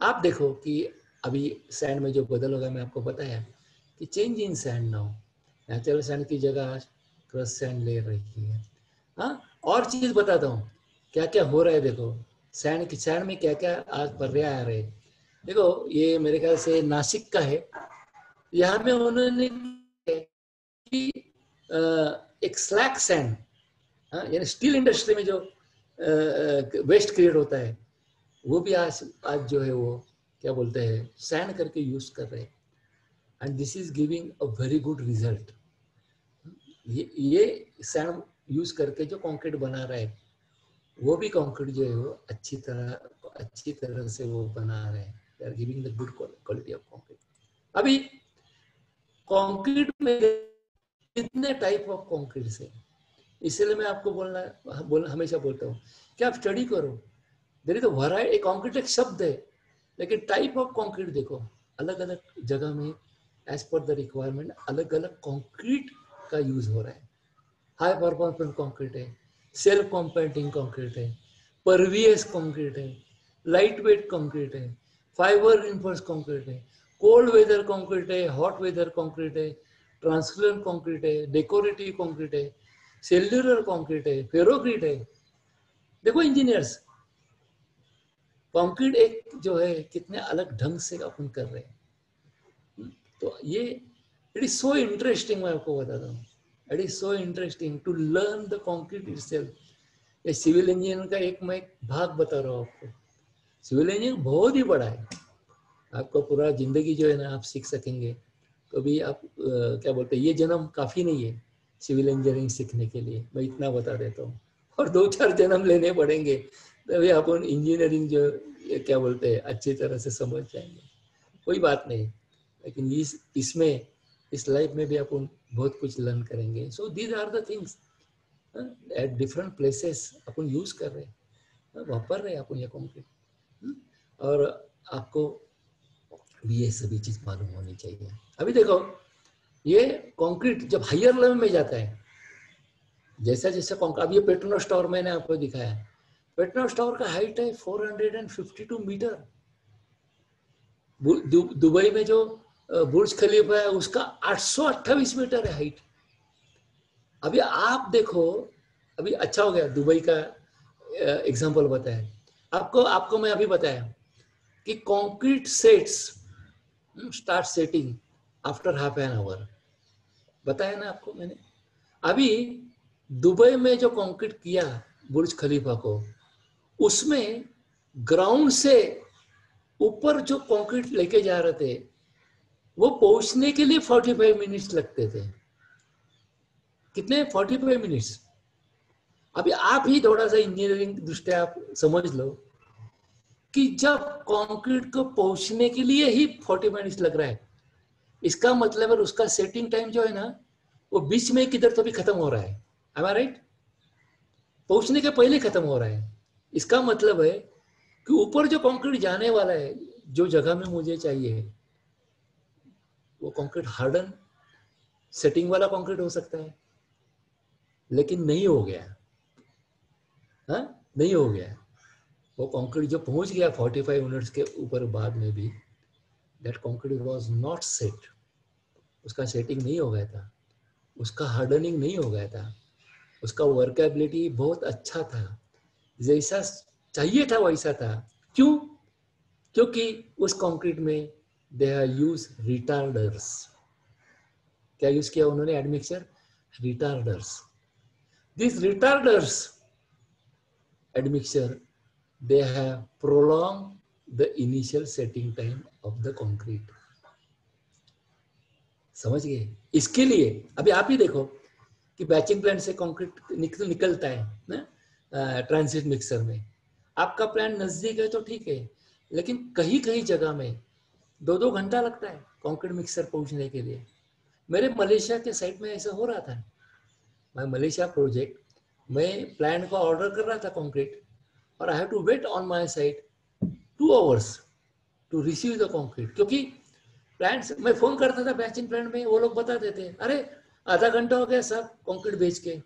आप देखो कि अभी सैंड में जो बदल होगा, मैं आपको बताया कि change in sand now, natural sand की जगह क्रश सैंड ले रही है। हाँ, और चीज बताता हूँ क्या क्या हो रहा है। देखो सैंड में क्या क्या आज पर्याय आ रहे हैं। देखो ये मेरे ख्याल से नासिक का है। यहाँ में उन्होंने कि एक स्लैक सैंड, यानी स्टील इंडस्ट्री में जो वेस्ट क्रिएट होता है, वो भी आज जो है वो क्या बोलते हैं, सैंड करके यूज कर रहे हैं। And this is giving a very good result. ये सैंड यूज करके जो कंक्रीट बना रहा है, वो भी कंक्रीट जो है वो अच्छी तरह से वो बना रहे हैं। They are giving the good quality of concrete. अभी कंक्रीट में कितने टाइप ऑफ कंक्रीट है, इसलिए मैं आपको हमेशा बोलता हूँ कि आप स्टडी करो। There is a variety. Concrete एक शब्द है, लेकिन टाइप ऑफ कंक्रीट देखो, अलग अलग जगह में एज पर द रिक्वायरमेंट अलग अलग कंक्रीट का यूज हो रहा है। हाई परफॉर्मेंस कंक्रीट है, सेल्फ कॉम्पैक्टिंग कंक्रीट है, परवियस कंक्रीट है, लाइट वेट कंक्रीट है, फाइबर रिइंफोर्स्ड कंक्रीट है, कोल्ड वेदर कंक्रीट है, हॉट वेदर कंक्रीट है, ट्रांसपेरेंट कंक्रीट है, डेकोरेटिव कंक्रीट है, सेल्युलर कंक्रीट है, फेरोक्रीट है। देखो इंजीनियर्स, कंक्रीट एक जो है कितने अलग ढंग से अपन कर रहे हैं। तो ये इट इज सो इंटरेस्टिंग, मैं आपको बताता हूँ। It is so interesting to learn the concrete itself. ये सिविल इंजीनियर का एक मैं भाग बता रहा हूँ आपको। सिविल इंजीनियर बहुत ही बड़ा है, आपको पूरा जिंदगी जो है ना आप सीख सकेंगे। तो भी आप क्या बोलते हैं, ये जन्म काफी नहीं है सिविल इंजीनियरिंग सीखने के लिए, मैं इतना बता देता हूँ। और 2-4 जन्म लेने पड़ेंगे तभी अपन इंजीनियरिंग जो क्या बोलते हैं अच्छी तरह से समझ जाएंगे। कोई बात नहीं, लेकिन इसमें इस लाइफ में भी अपन बहुत कुछ लर्न करेंगे। So these are the things at different places अपन यूज कर रहे हैं, वापर रहे हैं अपन ये कंक्रीट। और आपको भी ये सभी चीज मालूम होनी चाहिए। अभी देखो ये कंक्रीट जब हायर लेवल में जाता है, जैसा जैसा कंक्रीट, अब ये पेट्रोनस टावर मैंने आपको दिखाया, पेट्रोनस टावर का हाइट है 452 मीटर। दुबई में जो बुर्ज खलीफा है उसका 828 मीटर है हाइट। अभी आप देखो, अभी अच्छा हो गया दुबई का एग्जांपल बताया आपको। आपको मैं अभी बताया कि concrete sets start setting after half an hour, बताया ना आपको मैंने। अभी दुबई में जो कंक्रीट किया बुर्ज खलीफा को, उसमें ग्राउंड से ऊपर जो कंक्रीट लेके जा रहे थे वो पहुंचने के लिए 45 मिनट्स लगते थे। कितने? 45 मिनट्स। अभी आप ही थोड़ा सा इंजीनियरिंग दृष्टया आप समझ लो कि जब कंक्रीट को पहुंचने के लिए ही 40 मिनट्स लग रहा है, इसका मतलब है उसका सेटिंग टाइम जो है ना वो बीच में किधर तो भी खत्म हो रहा है। एम आई राइट? पहुंचने के पहले खत्म हो रहा है। इसका मतलब है कि ऊपर जो कंक्रीट जाने वाला है, जो जगह में मुझे चाहिए, वो कंक्रीट हार्डन सेटिंग वाला कंक्रीट हो सकता है, लेकिन नहीं हो गया। हाँ, नहीं हो गया। वो कंक्रीट जो पहुंच गया 45 मिनट्स के ऊपर बाद में भी, that concrete was not set. उसका सेटिंग नहीं हो गया था, उसका हार्डनिंग नहीं हो गया था, उसका वर्केबिलिटी बहुत अच्छा था, जैसा चाहिए था वैसा था। क्यों? क्योंकि उस कंक्रीट में दे हैव यूज रिटार्डर्स। क्या यूज किया उन्होंने? Admixture retarders. This retarders admixture, they have prolonged the initial setting time of the concrete. समझ गए? इसके लिए अभी आप ही देखो कि बैचिंग प्लांट से कंक्रीट निकलता है ना ट्रांजिट मिक्सर में। आपका प्लांट नजदीक है तो ठीक है, लेकिन कहीं कहीं जगह में 2-2 घंटा लगता है कंक्रीट मिक्सर पहुंचने के लिए। मेरे मलेशिया के साइड में ऐसा हो रहा था। मैं मलेशिया प्रोजेक्ट में प्लांट को ऑर्डर कर रहा था कंक्रीट, और I have to wait on my side 2 hours to receive the concrete. क्योंकि प्लांट्स मैं फोन करता था बैचिंग प्लांट में, वो लोग बता देते अरे आधा घंटा हो गया सब कंक्रीट भेज के,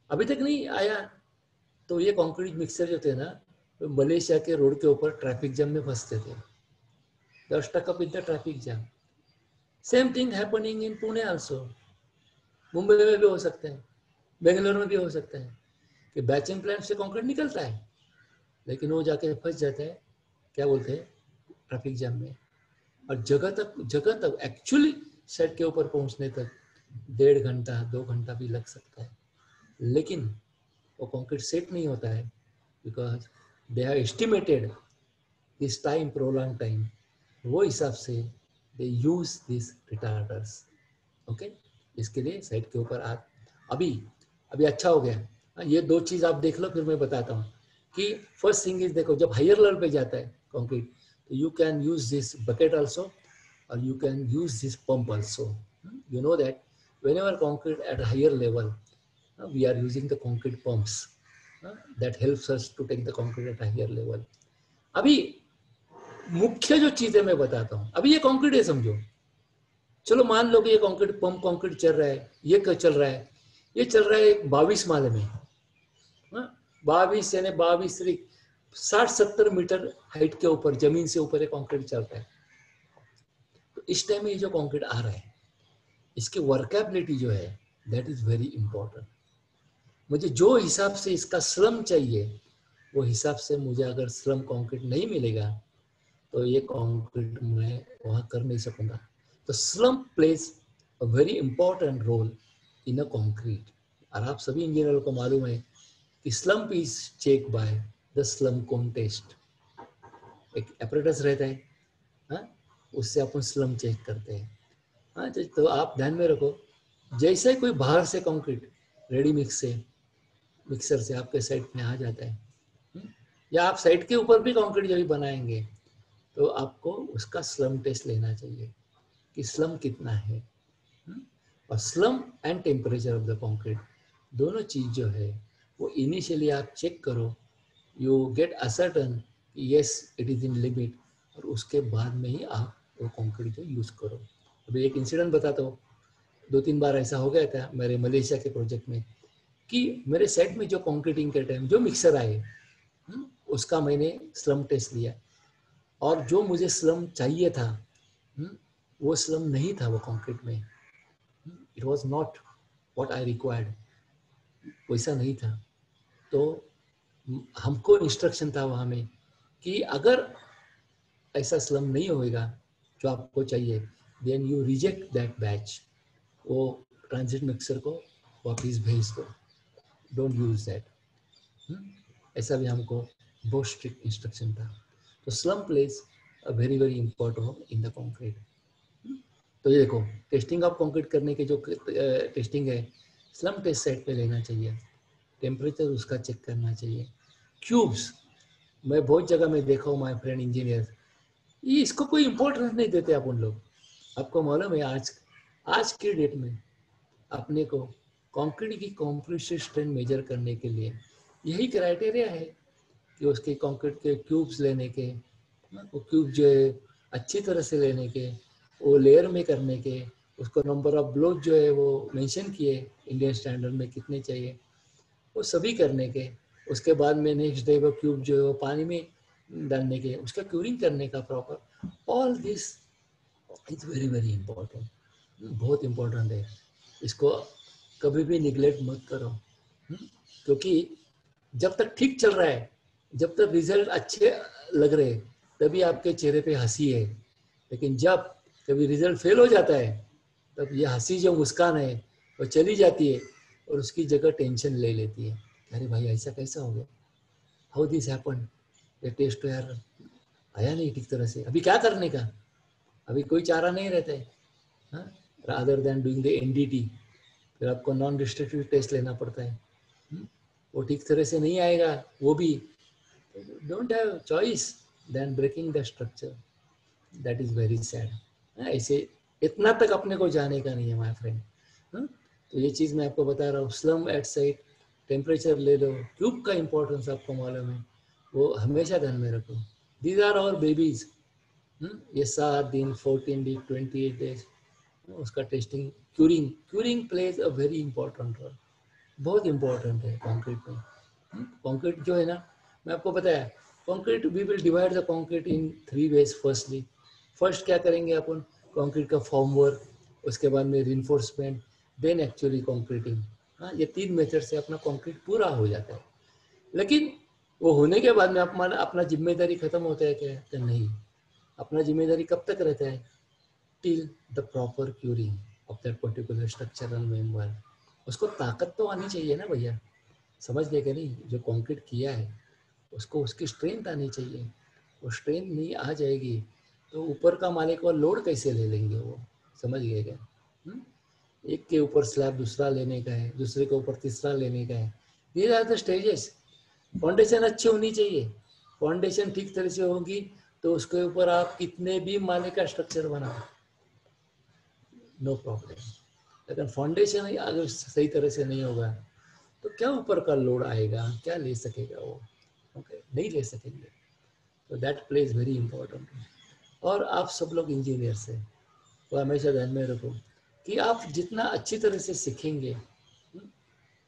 अभी तक नहीं आया। तो ये कंक्रीट मिक्सर जो थे ना, तो मलेशिया के रोड के ऊपर ट्रैफिक जैम में फंसते थे। They stuck up in the traffic jam. Same thing happening in Pune also. Mumbai में भी हो सकते हैं, बेंगलोर में भी हो सकता है कि बैचिंग प्लांट से कंक्रीट निकलता है, लेकिन वो जाके फंस जाता है, क्या बोलते हैं, ट्रैफिक जैम में। और जगह तक एक्चुअली सेट के ऊपर पहुंचने तक 1.5 घंटा 2 घंटा भी लग सकता है। लेकिन वो कंक्रीट सेट नहीं होता है because they have estimated this time, prolong time. वो हिसाब से दे यूज दिस रिटार्डर्स। ओके, इसके लिए साइट के ऊपर आप अभी अभी अच्छा हो गया। ये 2 चीज आप देख लो, फिर मैं बताता हूँ कि फर्स्ट थिंग इज, देखो जब हायर लेवल पे जाता है कंक्रीट, तो you can use this bucket also, or you can use this pump also. You know that whenever concrete at a higher level, we are using the concrete pumps that helps us to take the concrete at a higher level. अभी मुख्य जो चीजें मैं बताता हूँ, अभी ये concrete है समझो, चलो मान लो कि ये कंक्रीट पंप कंक्रीट चल रहा है, ये चल रहा है, ये चल रहा है 22 माले में, 22 यानी 22 60-70 मीटर हाइट के ऊपर, जमीन से ऊपर ये कंक्रीट चलता है। तो इस टाइम में ये जो कंक्रीट आ रहा है, इसकी वर्केबिलिटी जो है दैट इज वेरी इंपॉर्टेंट। मुझे जो हिसाब से इसका स्लम चाहिए, वो हिसाब से मुझे अगर स्लम कंक्रीट नहीं मिलेगा तो ये कंक्रीट मैं वहां कर नहीं सकूंगा। तो slump plays a very important role in a concrete. और आप सभी इंजीनियरों को मालूम है कि slump is check by the slump cone test. एक एपरेटस रहता है, हाँ, उससे अपन स्लम चेक करते हैं। हाँ, तो आप ध्यान में रखो, जैसे कोई बाहर से कंक्रीट रेडी मिक्स से मिक्सर से आपके साइट में आ जाता है, या आप साइट के ऊपर भी कंक्रीट जब बनाएंगे, तो आपको उसका स्लम टेस्ट लेना चाहिए कि स्लम कितना है। और slum and temperature of the concrete, दोनों चीज जो है वो इनिशियली आप चेक करो, you get ascertain yes it is in limit, और उसके बाद में ही आप वो कंक्रीट जो यूज करो। अभी एक इंसिडेंट बताता हूँ, 2-3 बार ऐसा हो गया था मेरे मलेशिया के प्रोजेक्ट में कि मेरे सेट में जो कंक्रीटिंग के टाइम जो मिक्सर आए, उसका मैंने स्लम टेस्ट लिया, और जो मुझे स्लम चाहिए था वो स्लम नहीं था वो कंक्रीट में. It was not what I required, वैसा नहीं था. तो हमको इंस्ट्रक्शन था वहाँ में कि अगर ऐसा स्लम नहीं होएगा जो आपको चाहिए, then you reject that batch, वो ट्रांजिट मिक्सर को वापस भेज दो, डोंट यूज दैट. ऐसा भी हमको बहुत स्ट्रिक्ट इंस्ट्रक्शन था. तो slump plays a very very important role in the concrete. तो ये देखो, टेस्टिंग ऑफ कंक्रीट करने के जो टेस्टिंग है, स्लम टेस्ट सेट पे लेना चाहिए, टेम्परेचर उसका चेक करना चाहिए. क्यूब्स, मैं बहुत जगह में देखा हूँ माय फ्रेंड इंजीनियर, ये इसको कोई इम्पोर्टेंस नहीं देते अपन लोग. आपको मालूम है आज के डेट में अपने को कंक्रीट की कॉम्प्रेसिव स्ट्रेंथ मेजर करने के लिए यही क्राइटेरिया है कि उसके कंक्रीट के क्यूब्स लेने के, वो क्यूब जो है अच्छी तरह से लेने के, वो लेयर में करने के, उसको नंबर ऑफ ब्लॉक जो है वो मेंशन किए इंडियन स्टैंडर्ड में कितने चाहिए, वो सभी करने के. उसके बाद में नेक्स्ट डे वो क्यूब जो है वो पानी में डालने के, उसका क्यूरिंग करने का proper. All this is very very important, बहुत इंपॉर्टेंट है. इसको कभी भी निगलेक्ट मत करो, क्योंकि जब तक ठीक चल रहा है, जब तक रिजल्ट अच्छे लग रहे, तभी आपके चेहरे पे हंसी है. लेकिन जब कभी रिजल्ट फेल हो जाता है, तब ये हंसी जो मुस्कान है वो चली जाती है और उसकी जगह टेंशन ले लेती है. अरे भाई ऐसा कैसा हो गया, हाउ दिस हैपन, ये टेस्ट तो यार आया नहीं ठीक तरह से, अभी क्या करने का, अभी कोई चारा नहीं रहता है. Rather than doing the NDT, फिर आपको नॉन डिस्ट्रक्टिव टेस्ट लेना पड़ता है. वो ठीक तरह से नहीं आएगा, वो भी don't have choice than breaking the structure. That is very sad. ऐसे इतना तक अपने को जाने का नहीं है माय फ्रेंड. तो ये चीज़ मैं आपको बता रहा हूँ. स्लम एट साइट, टेम्परेचर ले लो, क्यूब का इंपॉर्टेंस आपको मालूम है, वो हमेशा ध्यान में रखो. These are our babies. ये 7 दिन, 14 दिन, 28 डेज, उसका testing, curing plays a very important role, बहुत इंपॉर्टेंट है कंक्रीट में. कंक्रीट जो है ना, मैं आपको बताया, concrete we will divide the concrete in 3 ways. First क्या करेंगे अपन, कंक्रीट का फॉर्म वर्क, उसके बाद में रिइंफोर्समेंट, देन एक्चुअली कंक्रीटिंग. ये 3 मेथड से अपना कंक्रीट पूरा हो जाता है. लेकिन वो होने के बाद में अपना जिम्मेदारी खत्म होता है क्या, तो नहीं. अपना जिम्मेदारी कब तक रहता है, till the proper curing of that particular structural member. उसको ताकत तो आनी चाहिए ना भैया, समझ गए कि नहीं. जो कंक्रीट किया है उसको उसकी स्ट्रेंथ आनी चाहिए. वो स्ट्रेंथ नहीं आ जाएगी तो ऊपर का मालिक और लोड कैसे ले लेंगे वो, समझ गए क्या. एक के ऊपर स्लैब दूसरा लेने का है, दूसरे के ऊपर तीसरा लेने का है. These are the stages. Foundation अच्छी होनी चाहिए, फाउंडेशन ठीक तरह से होगी तो उसके ऊपर आप कितने भी माले का स्ट्रक्चर बनाओ, नो प्रॉब्लम. लेकिन फाउंडेशन अगर सही तरह से नहीं होगा तो क्या ऊपर का लोड आएगा, क्या ले सकेगा वो, ओके नहीं ले सकेंगे. तो दैट प्लेज वेरी इंपॉर्टेंट. और आप सब लोग इंजीनियर्स हैं, तो हमेशा ध्यान में रखो कि आप जितना अच्छी तरह से सीखेंगे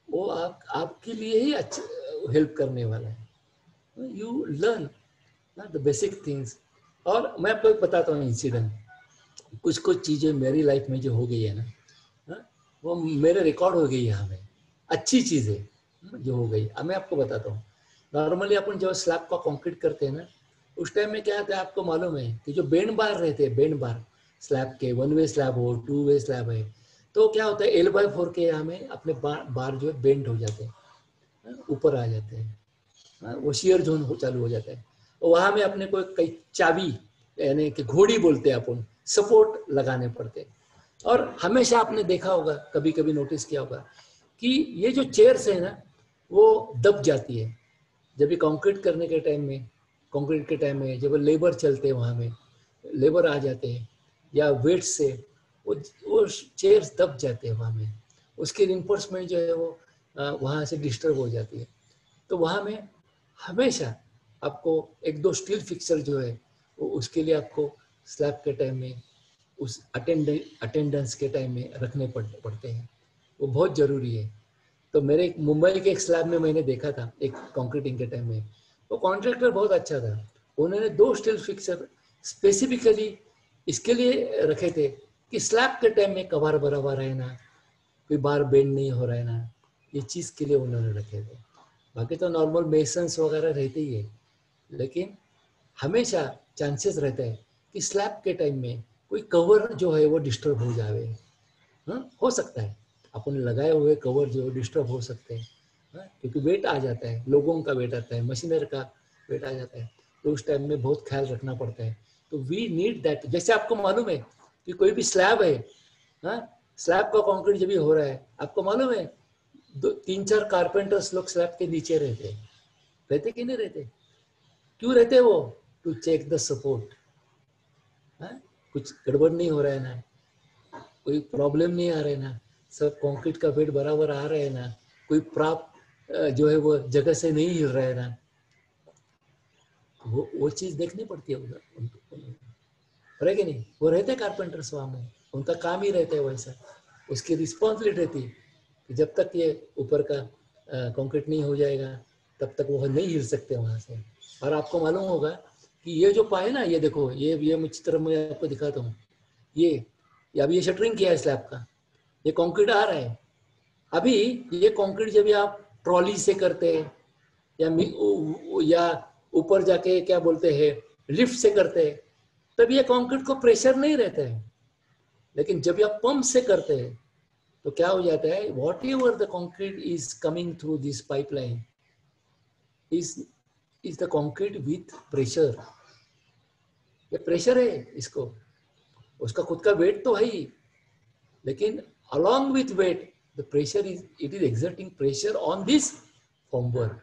वो आपके लिए ही अच्छे हेल्प करने वाला है. You learn the basic things. और मैं आपको बताता हूँ इंसिडेंट, कुछ चीज़ें मेरी लाइफ में जो हो गई है ना, वो मेरे रिकॉर्ड हो गई यहाँ में, अच्छी चीज़ें जो हो गई. अब मैं आपको बताता हूँ. नॉर्मली अपन जब स्लैब का कंक्रीट करते हैं ना, उस टाइम में क्या होता है आपको मालूम है कि जो बेंड बार रहते हैं, बेंड बार स्लैब के, 1 वे स्लैब हो, 2 वे स्लैब है, तो क्या होता है L/4 के यहाँ में अपने बार जो है बेंड हो जाते हैं, ऊपर आ जाते हैं. वो शियर जोन चालू हो जाता है. और वहाँ में अपने को कई चाबी यानी कि घोड़ी बोलते हैं अपन, सपोर्ट लगाने पड़ते हैं. और हमेशा आपने देखा होगा, कभी कभी नोटिस किया होगा कि ये जो चेयर्स है ना वो दब जाती है जब भी कंक्रीट करने के टाइम में, कंक्रीट के टाइम में जब लेबर चलते हैं, वहाँ में लेबर आ जाते हैं या वेट से वो चेयर्स दब जाते हैं वहाँ में, उसकी रिइंफोर्समेंट जो है वो वहाँ से डिस्टर्ब हो जाती है. तो वहाँ में हमेशा आपको 1-2 स्टील फिक्सर जो है वो उसके लिए आपको स्लैब के टाइम में, उस अटेंडेंस के टाइम में रखने पड़ते हैं, वो बहुत ज़रूरी है. तो मेरे मुंबई के एक स्लैब में मैंने देखा था, एक कंक्रीटिंग के टाइम में, वो कॉन्ट्रैक्टर बहुत अच्छा था. उन्होंने 2 स्टील फिक्सर स्पेसिफिकली इसके लिए रखे थे कि स्लैब के टाइम में कबार बराबर है ना, कोई बार बेंड नहीं हो रहा है ना, ये चीज़ के लिए उन्होंने रखे थे। बाकी तो नॉर्मल मेसन्स वगैरह रहते ही है, लेकिन हमेशा चांसेस रहता है कि स्लैब के टाइम में कोई कवर जो है वो डिस्टर्ब हो जाए। हाँ, हो सकता है अपन लगाए हुए कवर जो डिस्टर्ब हो सकते हैं। हाँ, क्योंकि वेट आ जाता है, लोगों का वेट आता है, मशीनरी का वेट आ जाता है, तो उस टाइम में बहुत ख्याल रखना पड़ता है। तो वी नीड दैट। जैसे आपको मालूम है कि कोई भी स्लैब है, हाँ, स्लैब का कंक्रीट जब भी हो रहा है, आपको मालूम है 3-4 कारपेंटर्स लोग स्लैब के नीचे रहते कि नहीं रहते? क्यों रहते वो? टू चेक द सपोर्ट, कुछ गड़बड़ नहीं हो रहा है ना, कोई प्रॉब्लम नहीं आ रहा है ना, सब कंक्रीट का वेट बराबर आ रहा है ना, कोई प्राप जो है वो जगह से नहीं हिल रहा है ना, वो चीज देखनी पड़ती है उधर उनको, है कि नहीं? वो रहते कारपेंटर्स वहां में, उनका काम ही रहता है वैसा, उसकी रिस्पॉन्सिबिलिटी रहती है कि जब तक ये ऊपर का कंक्रीट नहीं हो जाएगा तब तक वो नहीं हिल सकते वहां से। और आपको मालूम होगा कि ये जो पाए ना, ये देखो, ये मुझ तरह मैं आपको दिखाता हूँ, ये अभी ये शटरिंग किया है स्लैब का, ये कंक्रीट आ रहा है अभी। ये कंक्रीट जब आप ट्रॉली से करते हैं या ऊपर जाके क्या बोलते हैं लिफ्ट से करते हैं, तब ये कंक्रीट को प्रेशर नहीं रहता है। लेकिन जब आप पंप से करते हैं तो क्या हो जाता है, what ever the concrete is coming through this pipeline is the concrete with pressure. ये प्रेशर है इसको, उसका खुद का वेट तो है ही, लेकिन along with weight the pressure is it is exerting pressure on this formwork।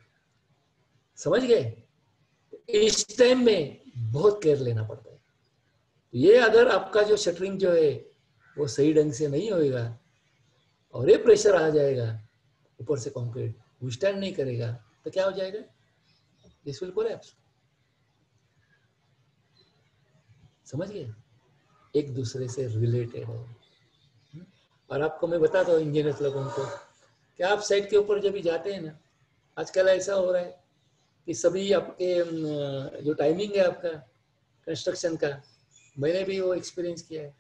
समझ गए? इस टाइम में बहुत केयर लेना पड़ता है। ये अगर आपका जो शटरिंग जो है वो सही ढंग से नहीं होएगा और ये प्रेशर आ जाएगा ऊपर से, कंक्रीट विथस्टैंड नहीं करेगा, तो क्या हो जाएगा? This will collapse. समझ गए? एक दूसरे से रिलेटेड है। और आपको मैं बताता हूँ इंजीनियर्स लोगों को कि आप साइट के ऊपर जब भी जाते हैं ना, आजकल ऐसा हो रहा है कि सभी आपके जो टाइमिंग है आपका कंस्ट्रक्शन का, मैंने भी वो एक्सपीरियंस किया है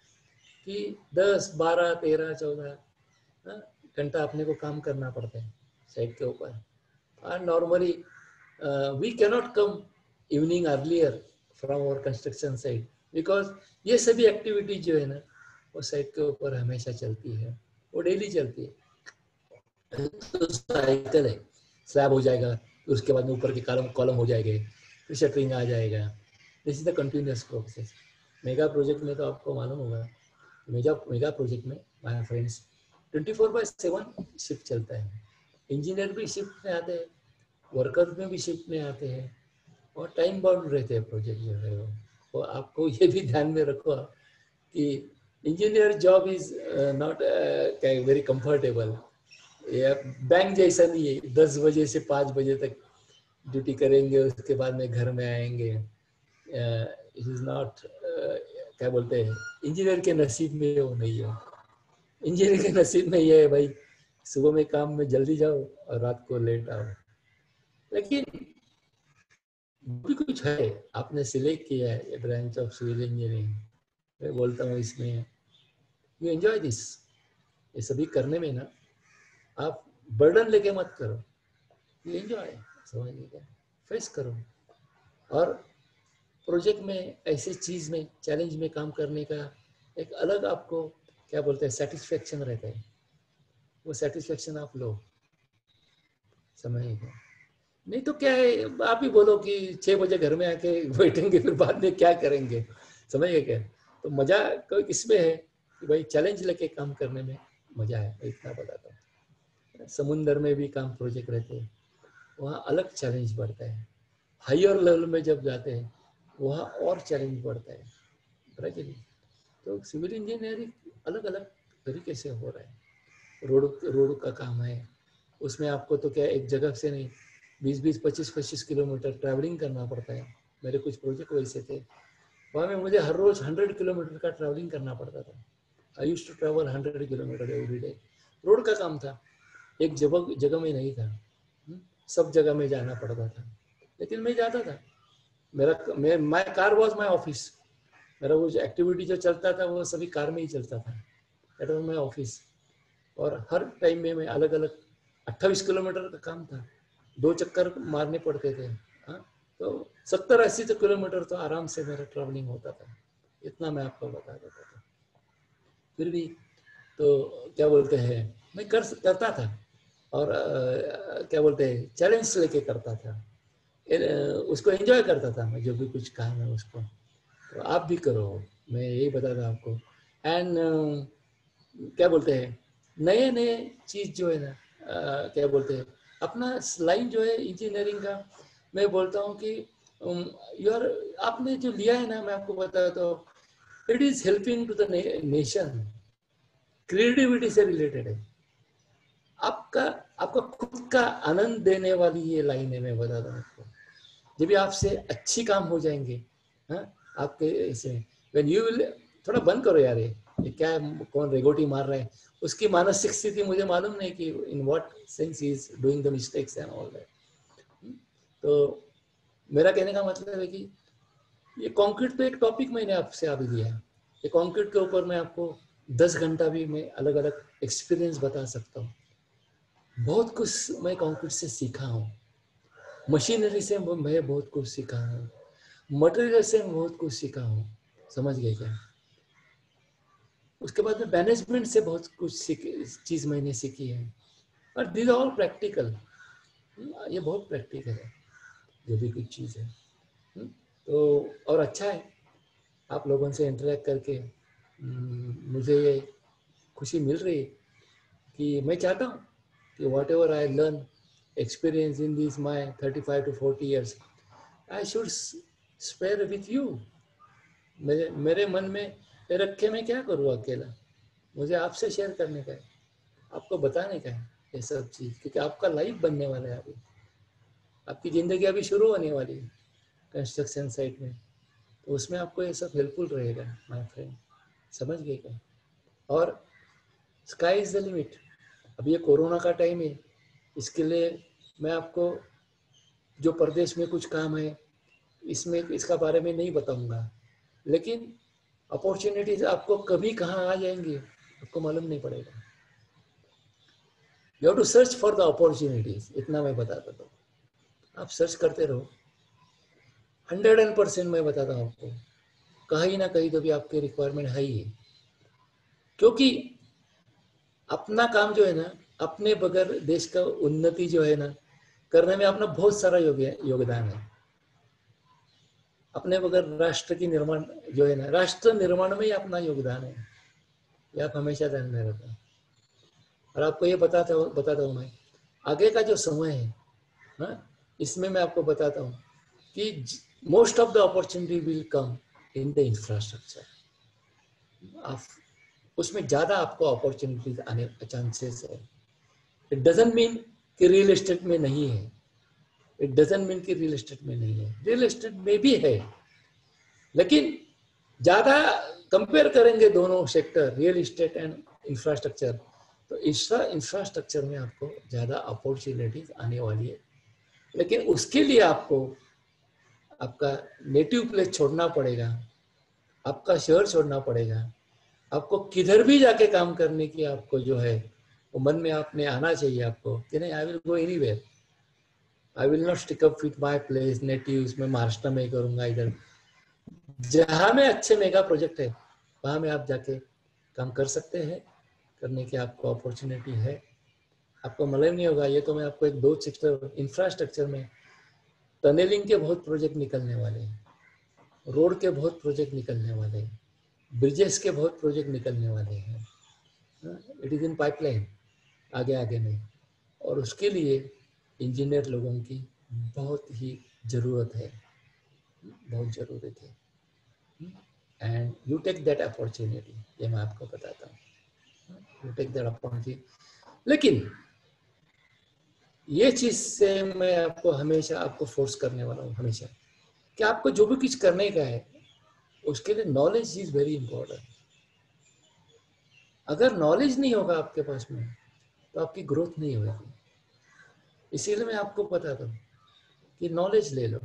कि 10, 12, 13, 14 घंटा अपने को काम करना पड़ता है साइट के ऊपर। और normally we cannot come evening earlier from our construction site, because ये सभी एक्टिविटी जो है ना वो साइट के ऊपर हमेशा चलती है, वो डेली चलती है। तो साइकिल है, स्लैब हो जाएगा, उसके बाद में ऊपर के कॉलम हो जाएंगे, फिर शटरिंग आ जाएगा। This is the continuous process. Mega project में तो आपको मालूम होगा, मेगा प्रोजेक्ट में माय फ्रेंड्स 24/7 शिफ्ट चलता है। इंजीनियर भी शिफ्ट में आते हैं, वर्कर्स में भी शिफ्ट में आते हैं, और टाइम बाउंड रहते हैं प्रोजेक्ट जो है वो। तो आपको ये भी ध्यान में रखो कि engineer job is not very comfortable. ये बैंक जैसा नहीं है 10 बजे से 5 बजे तक ड्यूटी करेंगे, उसके बाद में घर में आएंगे। इट इज नॉट, क्या बोलते हैं, इंजीनियर के नसीब में वो नहीं है। इंजीनियर के नसीब में ये है भाई, सुबह में काम में जल्दी जाओ और रात को लेट आओ। लेकिन भी कुछ है, आपने सिलेक्ट किया है ब्रांच ऑफ सिविल इंजीनियरिंग, मैं बोलता हूँ इसमें यू एंजॉय दिस। ये सभी करने में ना आप बर्डन लेके मत करो, यू एंजॉय, समझिए क्या, फेस करो। और प्रोजेक्ट में ऐसे चीज में चैलेंज में काम करने का एक अलग आपको क्या बोलते हैं सेटिस्फेक्शन रहता है, वो सेटिस्फेक्शन आप लो, समझिए। नहीं तो क्या है, आप ही बोलो कि 6 बजे घर में आके बैठेंगे फिर बाद में क्या करेंगे, समझिए क्या। तो मजा कोई किसमें है कि भाई चैलेंज लेके काम करने में मजा है, इतना बताता हूँ। समुंदर में भी काम प्रोजेक्ट रहते हैं, वहाँ अलग चैलेंज बढ़ता है। हायर लेवल में जब जाते हैं वहाँ और चैलेंज बढ़ता है, बराबर कि नहीं? तो सिविल इंजीनियरिंग अलग अलग तरीके से हो रहा है। रोड का काम है, उसमें आपको तो क्या एक जगह से नहीं 20-20, 25-25 किलोमीटर ट्रैवलिंग करना पड़ता है। मेरे कुछ प्रोजेक्ट वैसे थे, वहाँ में मुझे हर रोज 100 किलोमीटर का ट्रैवलिंग करना पड़ता था। I used to travel 100 kilometre every day. Road का काम था, एक जगह में नहीं था, सब जगह में जाना पड़ता था, लेकिन मैं जाता था। My car was my office. मेरा वो जो एक्टिविटी जो चलता था वो सभी कार में ही चलता था। That was my office. और हर टाइम में मैं अलग अलग 28 किलोमीटर का काम था, 2 चक्कर मारने पड़ते थे। हाँ, तो 70-80 किलोमीटर तो आराम से मेरा ट्रैवलिंग होता था, इतना मैं आपको बता देता था। फिर भी तो क्या बोलते हैं, मैं करता था। और क्या बोलते हैं, चैलेंज लेके करता था, उसको एंजॉय करता था मैं, जो भी कुछ काम है उसको। तो आप भी करो, मैं यही बताता आपको। एंड क्या बोलते हैं, नए नए चीज़ जो है ना, क्या बोलते हैं, अपना लाइन जो है इंजीनियरिंग का, मैं बोलता हूँ कि यार आपने जो लिया है ना, मैं आपको बताता हूँ, it is helping to the nation. Creativity से रिलेटेड है। आपका आपका खुद का आनंद देने वाली ये लाइन है, मैं बताता हूँ आपको। जब भी आपसे अच्छी काम हो जाएंगे, हाँ, आपके इसे व्हेन यू विल, थोड़ा बंद करो यार, ये क्या है, कौन रेगोटी मार रहा है, उसकी मानसिक स्थिति मुझे मालूम नहीं कि in what sense is doing the mistakes and all that. तो मेरा कहने का मतलब है कि ये कंक्रीट पे एक टॉपिक मैंने आपसे अभी दिया है, ये कंक्रीट के ऊपर मैं आपको 10 घंटा भी मैं अलग अलग एक्सपीरियंस बता सकता हूँ। बहुत कुछ मैं कंक्रीट से सीखा हूँ, मशीनरी से मैं बहुत कुछ सीखा हूँ, मटेरियल से मैं बहुत कुछ सीखा हूँ। समझ गए क्या? उसके बाद में मैनेजमेंट से बहुत कुछ चीज़ मैंने सीखी है। और दिस ऑल प्रैक्टिकल, ये बहुत प्रैक्टिकल है जो भी कुछ चीज़ है। तो और अच्छा है आप लोगों से इंटरेक्ट करके, मुझे ये खुशी मिल रही है कि मैं चाहता हूँ कि whatever I learn experience in this my 35 to 40 years, I should spare with you. मेरे मन में रखे मैं क्या करूँ अकेला, मुझे आपसे शेयर करने का है, आपको बताने का है ये सब चीज़, क्योंकि आपका लाइफ बनने वाला है अभी, आपकी ज़िंदगी अभी शुरू होने वाली है कंस्ट्रक्शन साइट में। तो उसमें आपको ये सब हेल्पफुल रहेगा माय फ्रेंड। समझ गए क्या? और स्काई इज़ द लिमिट। अब ये कोरोना का टाइम है, इसके लिए मैं आपको जो प्रदेश में कुछ काम है इसमें इसका बारे में नहीं बताऊंगा, लेकिन अपॉर्चुनिटीज आपको कभी कहाँ आ जाएंगी आपको मालूम नहीं पड़ेगा। You have to search for the opportunities, इतना मैं बताता हूँ। आप सर्च करते रहो, 100% मैं बताता हूँ आपको, कहीं ना कहीं तो भी आपकी रिक्वायरमेंट है ही है। क्योंकि अपना काम जो है ना, अपने बगैर देश का उन्नति जो है ना करने में अपना बहुत सारा योगदान है। अपने बगैर राष्ट्र की निर्माण जो है ना, राष्ट्र निर्माण में ही अपना योगदान है, ये आप हमेशा ध्यान में रखना। और आपको ये बताता हूँ मैं, आगे का जो समय है ना, इसमें मैं आपको बताता हूँ कि most of the opportunity will come in the infrastructure. आप उसमें ज़्यादा आपको अपॉर्चुनिटीज आने चांसेस है। इट डजंट मीन कि रियल एस्टेट में नहीं है, इट डजंट मीन कि रियल एस्टेट में नहीं है, रियल एस्टेट में भी है, लेकिन ज़्यादा कंपेयर करेंगे दोनों sector, real estate and infrastructure, तो इंफ्रास्ट्रक्चर में आपको ज़्यादा अपॉर्चुनिटीज आने वाली है। लेकिन उसके लिए आपको आपका नेटिव प्लेस छोड़ना पड़ेगा, आपका शहर छोड़ना पड़ेगा, आपको किधर भी जाके काम करने की आपको जो है वो मन में आपने आना चाहिए आपको कि नहीं, I will go anywhere, I will not stick up with my place native, मैं महाराष्ट्र में ही करूंगा, इधर जहां में अच्छे मेगा प्रोजेक्ट है वहां में आप जाके काम कर सकते हैं, करने की आपको अपॉर्चुनिटी है। आपको मालूम नहीं होगा, ये तो मैं आपको एक दो सेक्टर इंफ्रास्ट्रक्चर में टनलिंग के बहुत प्रोजेक्ट निकलने वाले हैं, रोड के बहुत प्रोजेक्ट निकलने वाले हैं, ब्रिजेस के बहुत प्रोजेक्ट निकलने वाले हैं। इट इज़ इन पाइपलाइन आगे आगे में, और उसके लिए इंजीनियर लोगों की बहुत ही ज़रूरत है, बहुत ज़रूरत है। And you take that opportunity, ये मैं आपको बताता हूँ, यू टेक दैट अपॉर्चुनिटी। लेकिन ये चीज़ से मैं आपको हमेशा आपको फोर्स करने वाला हूँ हमेशा, कि आपको जो भी कुछ करने का है उसके लिए नॉलेज इज वेरी इंपॉर्टेंट। अगर नॉलेज नहीं होगा आपके पास में तो आपकी ग्रोथ नहीं होगी। इसीलिए मैं आपको बताता हूँ कि नॉलेज ले लो,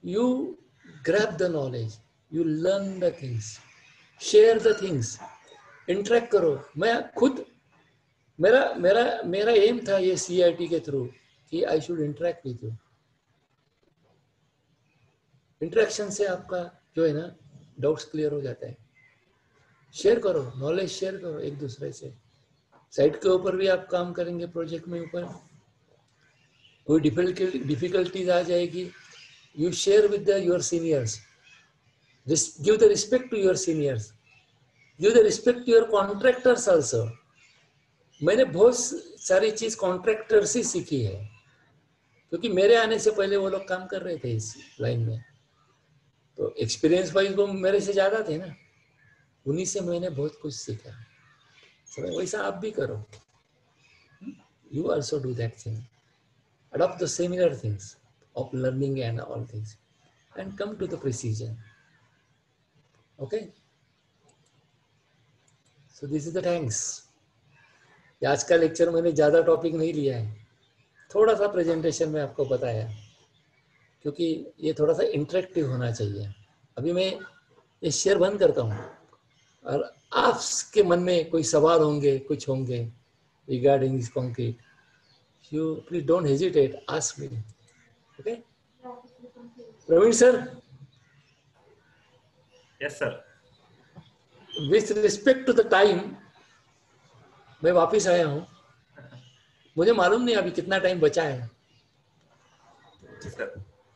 You grab the knowledge, you learn the things, share the things, interact करो. मैं खुद मेरा मेरा मेरा एम था ये CIT के थ्रू कि I should interact with you. Interaction से आपका जो है ना डाउट्स क्लियर हो जाता है. शेयर करो, नॉलेज शेयर करो एक दूसरे से. साइट के ऊपर भी आप काम करेंगे, प्रोजेक्ट में ऊपर कोई डिफिकल्टीज आ जाएगी, you share with your seniors. Give the respect to your seniors, give the respect to your contractors also. मैंने बहुत सारी चीज कॉन्ट्रैक्टर से सीखी है, क्योंकि मेरे आने से पहले वो लोग काम कर रहे थे इस लाइन में, तो एक्सपीरियंस वाइज वो मेरे से ज्यादा थे ना, उन्हीं से मैंने बहुत कुछ सीखा. वैसा आप भी करो. You also do that thing. Adopt the similar things of learning and all things, and come to the precision. Okay. So this is the thanks. आज का लेक्चर मैंने ज्यादा टॉपिक नहीं लिया है, थोड़ा सा प्रेजेंटेशन में आपको बताया, क्योंकि ये थोड़ा सा इंटरेक्टिव होना चाहिए. अभी मैं ये शेयर बंद करता हूँ, और आपके मन में कोई सवाल होंगे, कुछ होंगे regarding this concrete, you please don't hesitate, ask me. Okay. Praveen sir. Yes sir. With respect to the time, मैं वापिस आया हूँ. मुझे मालूम नहीं अभी कितना टाइम बचा है.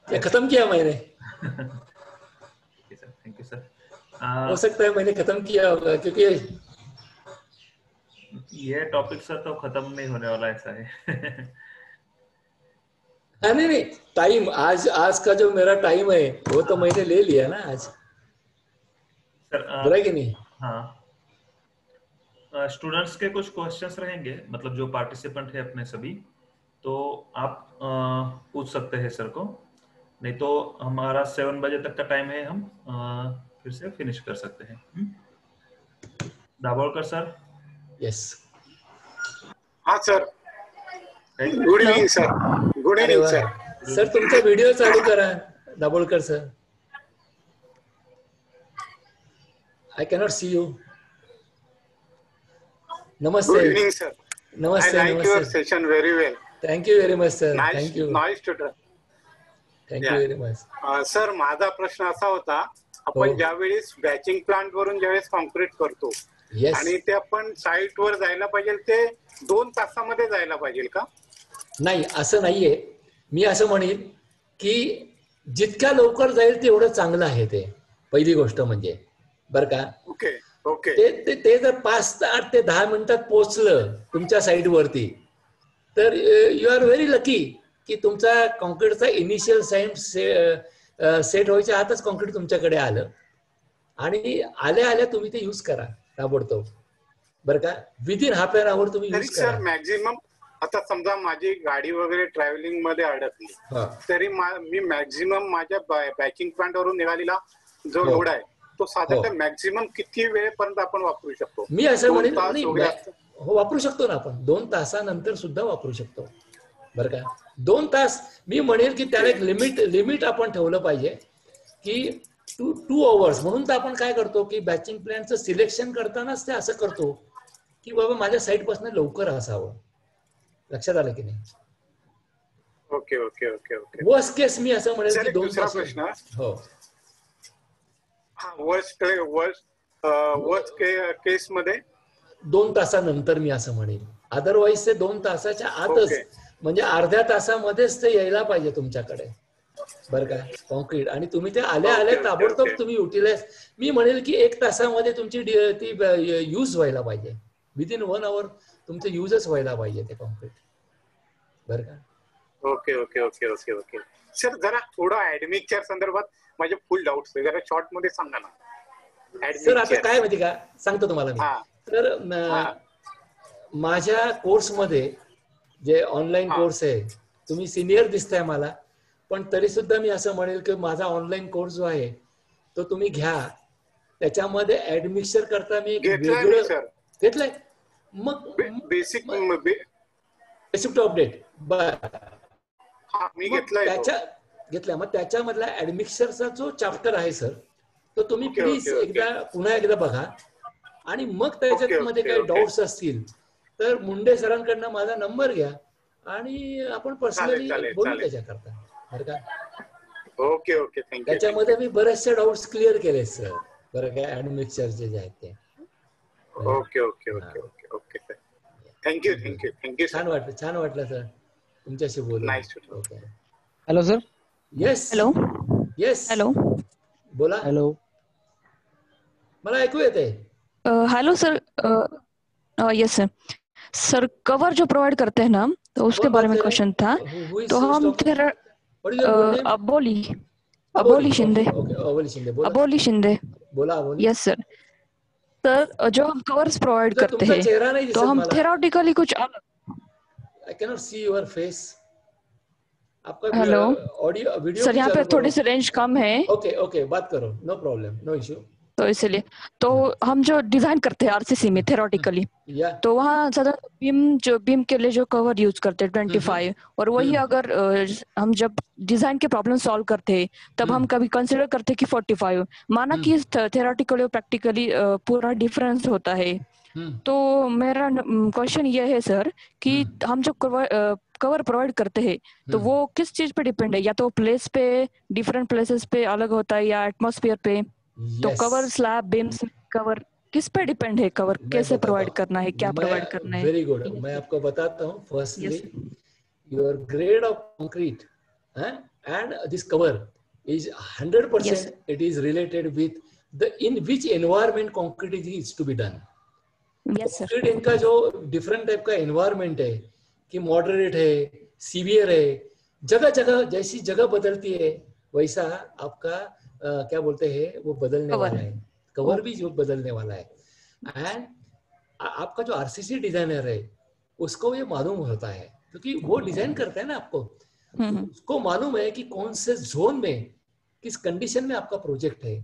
क्या खत्म किया मैंने? Thank you sir. हो सकता है मैंने खत्म किया होगा, क्योंकि ये टॉपिक सर तो खत्म नहीं होने वाला, ऐसा है. नहीं, टाइम आज का जो मेरा टाइम है वो तो मैंने ले लिया ना आज सर. बुरा कि नहीं? हाँ, स्टूडेंट्स के कुछ क्वेश्चंस रहेंगे, मतलब जो पार्टिसिपेंट है अपने सभी, तो आप पूछ सकते हैं सर को, नहीं तो हमारा 7 बजे तक का टाइम है, हम फिर से फिनिश कर सकते हैं. दाभोलकर सर. यस. हाँ sir. Good evening sir. Good evening sir. Sir तुमचा व्हिडिओ चालू करा Dabholkar sir. I cannot see you. Namaste. Good evening, sir. Namaste. I like your session very well. Thank you very much, sir. Nice, Thank you. Nice to talk. Thank you very much. Sir माझा प्रश्न असा होता, आपण ज्यावेळेस बॅचिंग plant वरून ज्यावेळेस concrete करतो आणि ते आपण साईट वर जायला पाहिजे, ते 2 तासामध्ये जायला पाहिजे का? नाही, असं नाहीये. मी असं म्हणेन की जितक्या लवकर जाईल तेवढं चांगलं आहे. ते पहिली गोष्ट म्हणजे, बरं का. Okay okay. ते जर 5 ते 10 मिनिटात पोहोचलं तुमच्या साईट वरती, तर यू आर व्हेरी लकी की तुमचा कॉन्क्रीटचा इनिशियल सेट व्हायच्या आतच कॉन्क्रीट तुमच्याकडे आलं, आणि आल्या आल्या तुम्ही ते युज करा ताबडतोब, बरं का. विदिन हाफ एन आवर तुम्ही युज करा. सर मॅक्झिमम आता समजा माझी गाडी वगैरे ट्रॅव्हलिंग मध्ये अडकली, तरी मी मॅक्झिमम माझ्या बॅचिंग प्लांट वरून निघालेला जो लोड आहे तो साधारणतः मॅक्झिमम किती वेळेपर्यंत आपण वापरू शकतो? मी असं म्हणेन, हो वापरू शकतो ना आपण. 2 तासानंतर सुद्धा वापरू शकतो, बरं का. 2 तास मी म्हणेल की त्याला एक लिमिट आपण ठेवलं पाहिजे की 2 आवर्स. म्हणून तर आपण काय करतो की बॅचिंग प्लॅनचं सिलेक्शन करतानाच ते असं करतो की बाबा माझ्या साईट पासून लवकर असावं. लक्षात आलं की नाही? Okay okay okay okay. Worst case मी असं म्हणेल की 2 तास. हो, वर्स्ट केस मध्ये 2 तासानंतर मी असं म्हणेल. अदरवाईज ते 2 तासाच्या आतच, म्हणजे अर्ध्या तासामध्येच ते यायला पाहिजे तुमच्याकडे, बरं का, कॉन्क्रीट. आणि तुम्ही ते आल्या आल्या ताबडतोब तुम्ही युटिलाइज, मी म्हणेल की 1 तासामध्ये तुमची ती यूज व्हायला पाहिजे. विदिन 1 आवर तुमचं युजच व्हायला पाहिजे ते कॉन्क्रीट, बरं का. Okay okay okay okay okay. Sir जरा थोडं ऍडमिकच्या संदर्भात माझे फुल डाऊट्स जरा शॉर्ट मध्ये सांगा ना. सर आता काय माहिती का, सांगतो तुम्हाला मी. तर माझ्या कोर्समध्ये जे ऑनलाईन कोर्स आहे, तुम्ही सिनियर दिसताय मला, पण तरी सुद्धा मी असं म्हणेल की माझा ऑनलाईन कोर्स जो आहे तो तुम्ही घ्या. त्याच्यामध्ये ऍडमिक्सर करता मी वेगळं घेतलंय. मग बेसिक टू अपडेट मी घेतलंय. घेतल्या. मग त्याच्यामधला ऍडमिक्सरचा जो चॅप्टर आहे सर, तो तुम्ही ओके, प्लीज ओके, ओके. पुन्हा एकदा बघा. आणि मग त्याच्यामध्ये काही डाऊट्स असतील तर मुंडे सरांकडनं माझा नंबर घ्या आणि आपण पर्सनली बोलू त्याच्याकरता, बरं का. Okay okay, thank you. त्याच्यामध्ये मी बरेचसे डाऊट्स क्लिअर केले सर, बरं काय, ऍडमिक्सरचे जे आहेत ते. Okay okay okay okay okay sir, thank you thank you thank you. छान वाटलं सर तुमच्याशी बोलून. Okay. Hello sir. Yes. Hello. Yes. Hello. बोला. हॅलो. मला ऐकू येते. Hello sir. Yes sir. Sir cover जो प्रोवाइड करते हैं ना, तो उसके बारे में क्वेश्चन था. तो हम फिर अबोली शिंदे. बोला. Yes sir. सर जो हम कवर्स प्रोवाइड करते हैं तो हम थेरोटिकली कुछ अलग. I can not see your face. आपका हेलो ऑडियो वीडियो सर, यहाँ पे थोड़ी सी रेंज कम है. ओके बात करो, नो प्रॉब्लम, नो इश्यू. तो इसलिए तो हम जो डिजाइन करते हैं आरसीसी में थेरोटिकली, तो वहाँ ज्यादा बीम के लिए जो कवर यूज करते हैं 25, और वही अगर हम जब डिजाइन के प्रॉब्लम सॉल्व करते हैं तब हम कभी कंसिडर करते हैं कि 45. माना कि थेरोटिकली और प्रैक्टिकली पूरा डिफरेंस होता है. तो मेरा क्वेश्चन ये है सर कि हम जो कवर प्रोवाइड करते हैं तो वो किस चीज पे डिपेंड है? या तो प्लेस पे, डिफरेंट प्लेसेस पे अलग होता है, या एटमॉस्फेयर पे? तो कवर स्लैब बीम्स कवर किस पे डिपेंड है? कवर कैसे प्रोवाइड करना है, क्या प्रोवाइड करना है? वेरी गुड, मैं आपको बताता हूँ. Firstly your grade of concrete and this cover is 100% it is related with the in which environment concrete is to be done. Yes sir. concrete इनका जो डिफरेंट टाइप का एनवायरमेंट है कि मॉडरेट है, सीवियर है, जगह जगह जैसी जगह बदलती है वैसा आपका क्या बोलते हैं वो बदलने वाला है. कवर भी जो बदलने वाला है. एंड आपका जो आरसीसी डिजाइनर है उसको ये मालूम होता है क्योंकि वो डिजाइन करता है ना आपको. उसको मालूम है कि कौन से जोन में किस कंडीशन में आपका प्रोजेक्ट है.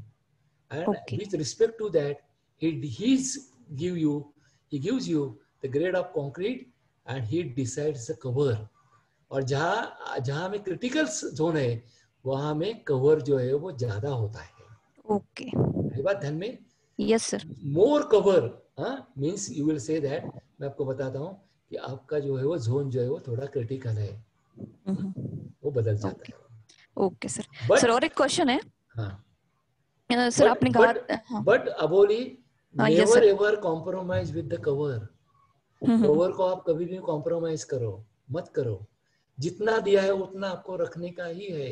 And with respect to that he gives you the grade of concrete and he decides the cover. और जहाँ में क्रिटिकल जोन है वहां में कवर जो है वो ज्यादा होता है. ओके. ये बात ध्यान में. Yes sir. More cover means you will say that, मैं आपको बताता हूँ कि आपका जो है वो जोन जो है वो थोड़ा क्रिटिकल है, वो बदल जाता है. Okay sir. सर और एक क्वेश्चन है. हाँ सर आपने कहा but Aboli never ever compromise with the cover. Cover को आप कभी भी कॉम्प्रोमाइज मत करो. जितना दिया है उतना आपको रखने का ही है.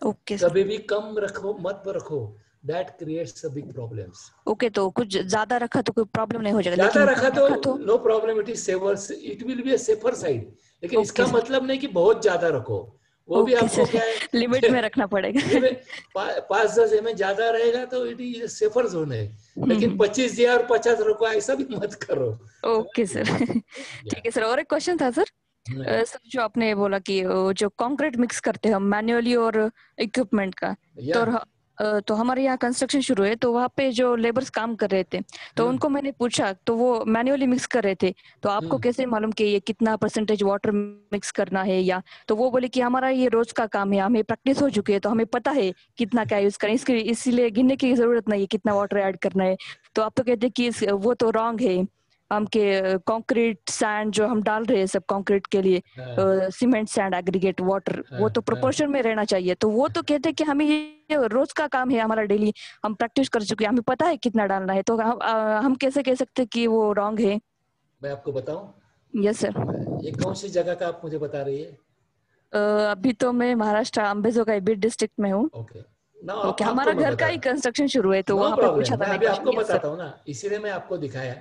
ओके. कभी भी कम मत रखो. That creates a big problems. Okay. तो कुछ ज्यादा रखा तो कोई प्रॉब्लम नहीं हो जाएगा. ज्यादा रखा तो no problem, it will be a safer side. लेकिन इसका मतलब नहीं कि बहुत ज्यादा रखो. वो भी आपको क्या है लिमिट में रखना पड़ेगा. 5-10 mm ज्यादा रहेगा तो इट इज सेफर जोन है. लेकिन 25 दिया और 50 रखो ऐसा भी मत करो. Okay sir. ठीक है सर. और एक क्वेश्चन था सर. सर जो आपने बोला कि जो कंक्रीट मिक्स करते हैं हम मैन्युअली और इक्विपमेंट का, तो हमारे यहाँ कंस्ट्रक्शन शुरू है तो वहाँ पे जो लेबर्स काम कर रहे थे तो उनको मैंने पूछा तो वो मैन्युअली मिक्स कर रहे थे. तो आपको कैसे मालूम कि ये कितना परसेंटेज वाटर मिक्स करना है? या तो वो बोले कि हमारा ये रोज का काम है, हमें प्रैक्टिस हो चुकी है तो हमें पता है कितना क्या यूज करें, इसीलिए गिनने की जरूरत नहीं है कितना वाटर ऐड करना है. तो आप तो कहते हैं कि वो तो रॉन्ग है. हम के कंक्रीट सैंड जो हम डाल रहे हैं सब कंक्रीट के लिए, सीमेंट सैंड एग्रीगेट वाटर, वो तो प्रोपोर्शन में रहना चाहिए. तो वो तो कहते हैं कि हमें ये रोज का काम है, हमारा डेली हम प्रैक्टिस कर चुके हैं, हमें पता है कितना डालना है. तो हम कैसे कह सकते हैं कि वो रॉन्ग है? मैं आपको बताऊं. Yes sir. ये कौन सी जगह का आप मुझे बता रही है? अभी तो मैं महाराष्ट्र अंबेजोगाई बीड डिस्ट्रिक्ट में हूँ. ओके. हमारा घर का ही कंस्ट्रक्शन शुरू है तो वहाँ पे पूछा था. मैं आपको बताता हूँ ना, इसीलिए मैं आपको दिखाया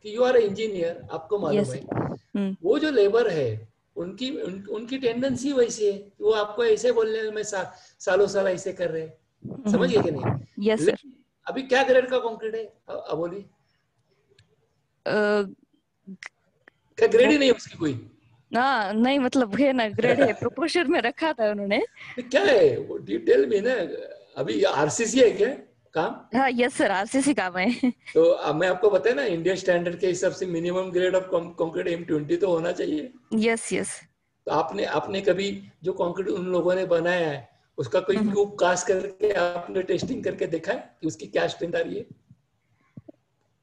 कि यू आर इंजीनियर, आपको मालूम है. वो जो लेबर है उनकी टेंडेंसी वैसी है, वो आपको ऐसे बोलने में सालों साल ऐसे कर रहे हैं. समझिए कि नहीं? Yes sir. अभी क्या ग्रेड का कंक्रीट है अबोली? क्या ग्रेड ही नहीं उसकी कोई? नहीं मतलब है ना, ग्रेड है, प्रोपोर्शन में रखा था उन्होंने. क्या है वो डिटेल में ना. अभी आरसीसी है क्या काम? हाँ यस सर, आरसीसी काम है. तो अब मैं आपको बताया ना, इंडियन स्टैंडर्ड के हिसाब से minimum grade of concrete M20 तो होना चाहिए. यस. तो आपने कभी जो कंक्रीट उन लोगों ने बनाया है उसका कोई क्यूब कास्ट करके आपने टेस्टिंग करके देखा है कि उसकी क्या स्ट्रेंथ आ रही है?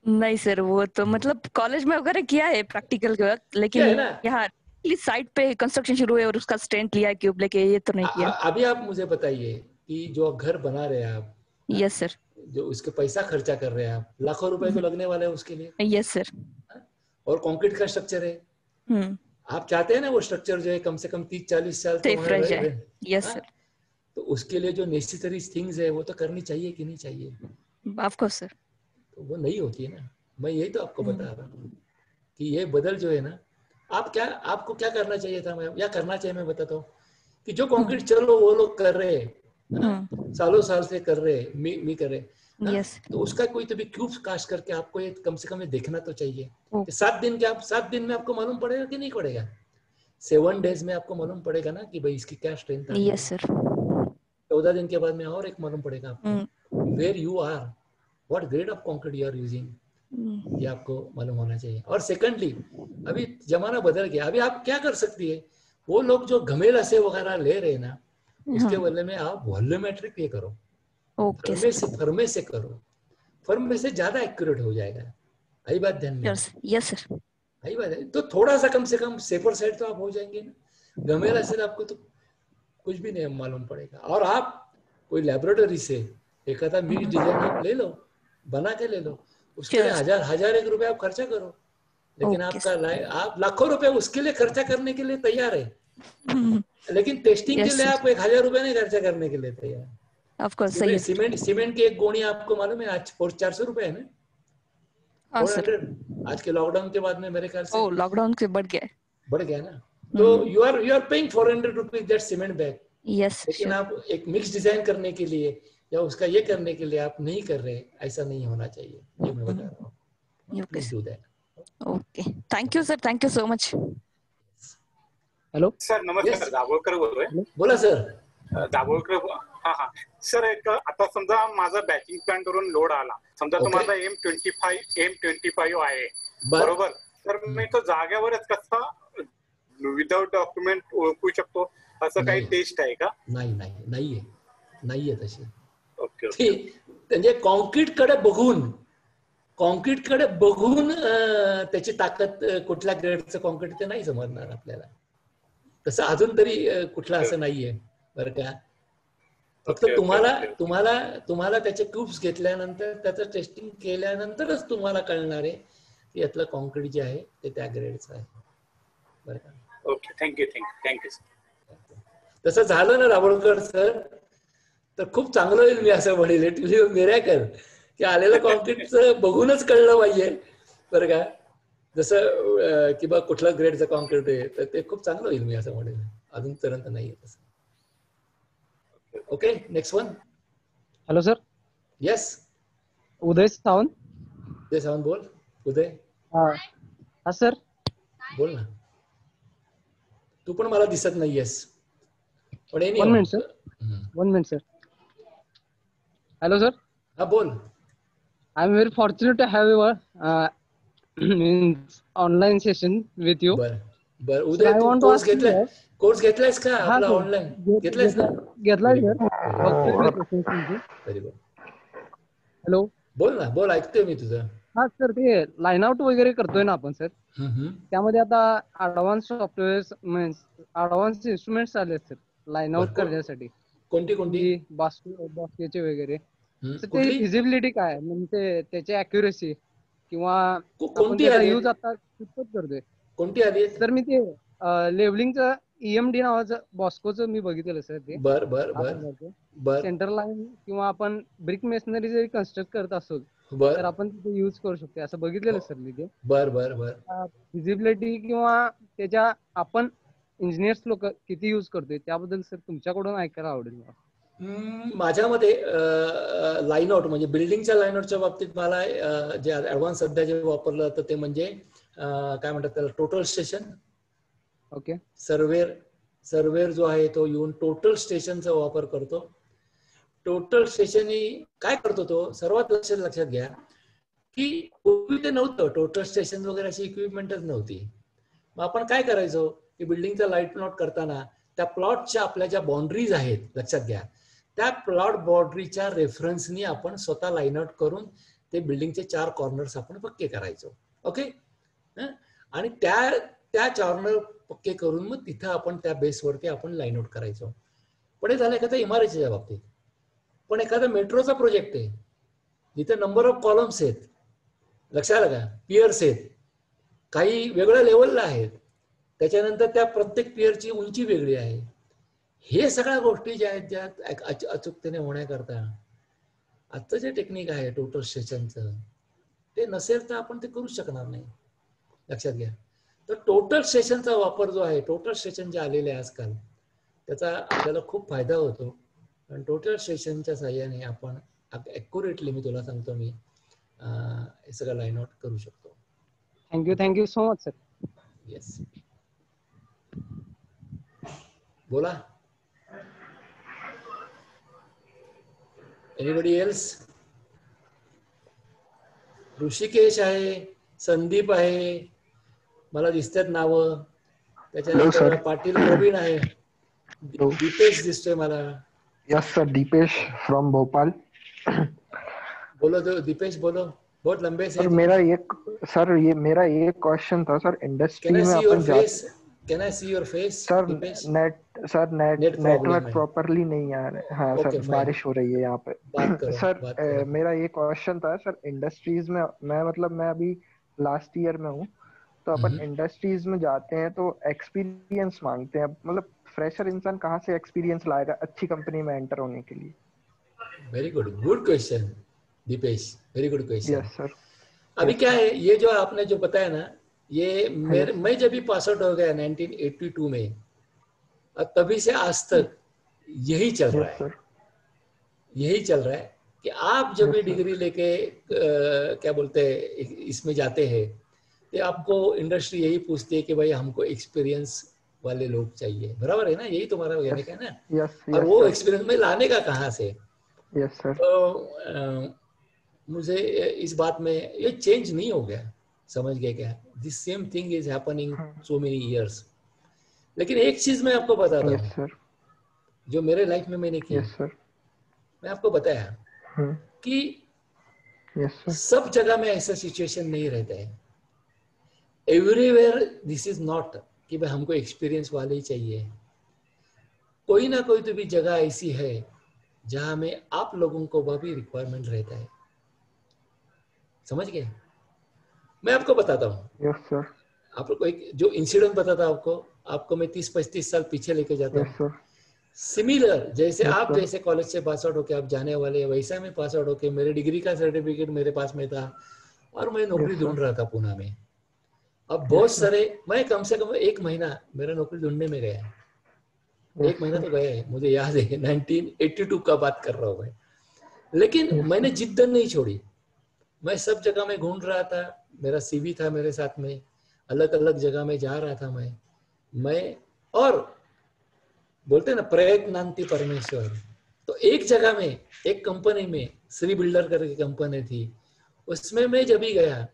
नहीं सर, वो तो मतलब कॉलेज में वगैरह किया है प्रैक्टिकल के वक्त, लेकिन यहाँ साइट पे कंस्ट्रक्शन शुरू है और उसका स्ट्रेंथ लिया क्यूब लेके, ये तो नहीं किया। अभी आप मुझे बताइए कि जो घर बना रहे हैं आप, यस सर, जो उसके पैसा खर्चा कर रहे हैं आप, लाखों रुपए तो लगने वाले हैं उसके लिए। Yes sir. और कंक्रीट का स्ट्रक्चर है, आप चाहते हैं ना वो स्ट्रक्चर जो है कम से कम 30-40 साल तो रहे। Yes sir. तो उसके लिए जो नेसेसरी थिंग्स है वो तो करनी चाहिए कि नहीं चाहिए? Of course sir. तो वो नहीं होती है ना, मैं यही तो आपको बता रहा हूँ कि ये बदल जो है ना, आपको क्या करना चाहिए था, मैं क्या करना चाहिए मैं बताता हूँ कि जो कंक्रीट चलो वो लोग कर रहे हैं, सालों साल से कर रहे, मी कर रहे, तो उसका कोई तो भी क्यूब्स कास्ट करके आपको ये कम से कम ये देखना तो चाहिए। 7 दिन में आपको मालूम पड़ेगा कि नहीं पड़ेगा? 7 days में आपको मालूम पड़ेगा ना कि भाई इसकी क्या स्ट्रेंथ है। Yes sir. 14 दिन के बाद में और एक मालूम पड़ेगा आपको, where you are, what grade of concrete you are using, ये आपको मालूम होना चाहिए। और सेकंडली, अभी जमाना बदल गया, अभी आप क्या कर सकती है, वो लोग जो घमेला से वगैरह ले रहे ना, उसके बदले में आप वॉल्यूमेट्रिक ये करो, फर्मे से करो, फर्मे से ज्यादा एक्यूरेट हो जाएगा। आई बात ध्यान में? Yes sir. आई बात है, तो थोड़ा सा कम से कम सेफर साइड तो आप हो जाएंगे ना। घमेला से आपको तो कुछ भी नहीं मालूम पड़ेगा। और आप कोई लैबोरेटरी से एक आधा मिक्स डिजाइन आप ले लो, बना के ले लो, उसके लिए हजार एक रुपए आप खर्चा करो, लेकिन आप लाखों रुपए उसके लिए खर्चा करने के लिए तैयार है, लेकिन टेस्टिंग के लिए आप 1000 रुपए नहीं खर्चा करने के लिए तैयार। ऑफ कोर्स सही है। सीमेंट की एक गोनी आपको मालूम है आज 400 रुपए है ना? 400 आज के लॉकडाउन के बाद में मेरे ख्याल से लॉकडाउन के बढ़ गया ना। तो you are paying 400 rupees that cement bag. Yes, लेकिन आप एक मिक्स डिजाइन करने के लिए या उसका ये करने के लिए आप नहीं कर रहे, ऐसा नहीं होना चाहिए, ये मैं बता रहा हूँ। Please do that. Okay, thank you sir, thank you so much. Hello sir, नमस्कार. दाभोळकर बोलतोय. बोला सर. दाभोळकर. हा सर, एक आता समजा माझा बॅचिंग प्लांट वरून लोड आला, समजा तो माझा M25 आहे, बरोबर? तर मी तो जाग्यावरच कसा विदाउट डॉक्युमेंट ओळखू शकतो, असं काही टेस्ट आहे का? नाहीये तशी. ओके. म्हणजे कॉन्क्रीट कडे बघून त्याची ताकद कुठल्या ग्रेडचं कॉन्क्रीट ते नाही समजणार आपल्याला. तसं अजून तरी कुठलं असं नाहीये बरं का. फक्त तुम्हाला त्याचे क्यूब्स घेतल्यानंतर, त्याचं टेस्टिंग केल्यानंतरच तुम्हाला कळणार आहे की यातलं कॉन्क्रीट जे आहे ते त्या ग्रेडचं आहे बरं का. Okay, thank you. तसं झालं ना दाभोळकर सर, तर खूप चांगलं होईल. मी असं म्हणेल, it will be a miracle की आलेलं कॉन्क्रीटचं बघूनच कळलं पाहिजे बरं का. जसं की बा कुठलं ग्रेडचं कॉन्क्रीट आहे, तर ते खूप चांगलं होईल, मी असं म्हणेल. अजूनपर्यंत नाहीये तसं. Okay, next one. Hello sir. Yes, Uday Sawant. बोल उदय. हा सर, बोल ना. तू पण मला दिसत नाहीयेस. पण one minute sir. Hello sir. हा बोल. I am very fortunate to have your online session with you. बर उदय, कोर्स घेतलायस का आपला ऑनलाईन? घेतलायस ना? घेतलाय सर. Very good. हॅलो, बोल ऐकतोय मी तुझं. हा सर, ते लाईन आउट वगैरे करतोय ना आपण सर, त्यामध्ये आता ऍडव्हान्स सॉफ्टवेअर ऍडव्हान्स इन्स्ट्रुमेंट्स आले सर लाईन आउट करण्यासाठी. कोणती? बॉस्केचे वगैरे. ते फिजिबिलिटी काय म्हणजे त्याची अॅक्युरेसी किंवा यूज आता कितपत करतोय? कोणती आली सर? मी ते लेवलिंगचं EMD नावाचं बॉस्कोचं मी बघितलेलं सर. ते सेंटर लाईन किंवा आपण ब्रिक मेसनरी जरी कन्स्ट्रक्ट करत असो तर आपण तिथे यूज करू शकतो असं बघितलेलं सर मी. ते फिजिबिलिटी किंवा त्याच्या आपण इंजिनियर्स लोक किती यूज करतोय त्याबद्दल सर तुमच्याकडून ऐकायला आवडेल मला. माझ्या मते लाईन आउट म्हणजे बिल्डिंगच्या लाईन आउटच्या बाबतीत मला जे ऍडव्हान्स सध्या जे वापरलं जातं ते म्हणजे काय म्हणतात त्याला, टोटल स्टेशन. ओके. सर्वेअर जो आहे तो येऊन टोटल स्टेशनचा वापर करतो. टोटल स्टेशन काय करतो तो, सर्वात लक्षात घ्या की पूर्वी ते नव्हतं, टोटल स्टेशन वगैरे अशी इक्विपमेंटच नव्हती. मग आपण काय करायचो की बिल्डिंगचा लाईट आउट करताना त्या प्लॉटच्या आपल्या ज्या बाउंड्रीज आहेत लक्षात घ्या, त्या प्लॉट बाउंड्रीच्या रेफरन्सनी आपण स्वतः लाईन आउट करून ते बिल्डिंगचे 4 कॉर्नर्स आपण पक्के करायचो. ओके. आणि त्या कॉर्नर पक्के करून मग तिथं आपण त्या बेसवरती आपण लाईन आउट करायचो. पण हे झालं एखाद्या इमारतीच्या बाबतीत. पण एखादा मेट्रोचा प्रोजेक्ट आहे जिथे नंबर ऑफ कॉलम्स आहेत, लक्षात आलं का, पियर्स आहेत, काही वेगळ्या लेवलला आहेत, त्याच्यानंतर त्या प्रत्येक पियरची उंची वेगळी आहे. हे सगळ्या गोष्टी ज्या आहेत ज्या अचूकतेने होण्याकरता आजचं जे टेक्निक आहे टोटल स्टेशनचं, ते नसेल तर आपण ते करू शकणार नाही. लक्षात घ्या. तर टोटल स्टेशनचा वापर जो आहे, टोटल स्टेशन जे आलेले आहे आजकाल, त्याचा आपल्याला खूप फायदा होतो. आणि टोटल स्टेशनच्या साह्याने आपण ॲक्युरेटली, मी तुला सांगतो, मी हे सगळं लाईन आउट करू शकतो. Thank you so much sir. Yes, बोला. Anybody else? ऋषिकेश आहे, संदीप आहे, मला दिसतात नावं. त्याच्यानंतर पाटील प्रवीण आहे, दीपेश दिसतोय मला. Yes sir, Deepesh from Bhopal. बोलो तो दीपेश, बोलो. बहुत लंबे से. सर मेरा एक क्वेश्चन था सर. इंडस्ट्री में अपन Can I see your face? Sir network properly नहीं आ रहा है. हाँ सर, बारिश हो रही है यहाँ पे. सर मेरा ये क्वेश्चन था सर, इंडस्ट्रीज में मैं अभी लास्ट ईयर में हूँ, तो अपन इंडस्ट्रीज में जाते हैं तो एक्सपीरियंस मांगते हैं. मतलब फ्रेशर इंसान कहाँ से एक्सपीरियंस लाएगा अच्छी कंपनी में एंटर होने के लिए? Very good question Deepesh, very good question. Yes sir. अभी क्या है, ये जो आपने जो बताया ना, ये मैं जब भी पास आउट हो गया 1982 में, तभी से आज तक यही चल रहा है. यही चल रहा है कि आप जब भी डिग्री लेके क्या बोलते हैं इसमें जाते हैं, तो आपको इंडस्ट्री यही पूछती है कि भाई हमको एक्सपीरियंस वाले लोग चाहिए. बराबर है ना? यही तुम्हारा कहने का है ना. और वो एक्सपीरियंस में लाने का कहाँ से? Yes sir. तो मुझे इस बात में ये चेंज नहीं हो गया, समझ गए क्या? This same thing is happening so many years. लेकिन एक चीज मैं आपको बताता हूँ जो मेरे लाइफ में मैंने की. मैं आपको बताया कि सब जगह में ऐसा सिचुएशन नहीं रहता है. एवरीवेयर दिस इज नॉट कि भाई हमको एक्सपीरियंस वाले ही चाहिए. कोई ना कोई तो भी जगह ऐसी है जहां में आप लोगों को वह भी रिक्वायरमेंट रहता है. समझ गए? मैं आपको बताता हूँ. Yes sir. आपको एक जो इंसिडेंट बताता हूँ आपको मैं 30-35 साल पीछे लेके जाता हूँ. सिमिलर जैसे आप जैसे कॉलेज से पास आउट होके आप जाने वाले, वैसा मैं पास आउट होके मेरे डिग्री का सर्टिफिकेट मेरे पास में था और मैं नौकरी ढूंढ रहा था पुणे में. अब बहुत सारे, मैं कम से कम 1 महीना मेरा नौकरी ढूंढने में गया. 1 महीना तो गया है, मुझे याद है 1982 का बात कर रहा हूँ मैं. लेकिन मैंने जिद्द नहीं छोड़ी. मैं सब जगह में घूम रहा था, मेरा सीवी था मेरे साथ में, अलग अलग जगह में जा रहा था मैं और बोलते ना प्रयत्नांति परमेश्वर. तो एक जगह में, एक कंपनी में, श्री बिल्डर करके कंपनी थी, उसमें मैं जब भी गया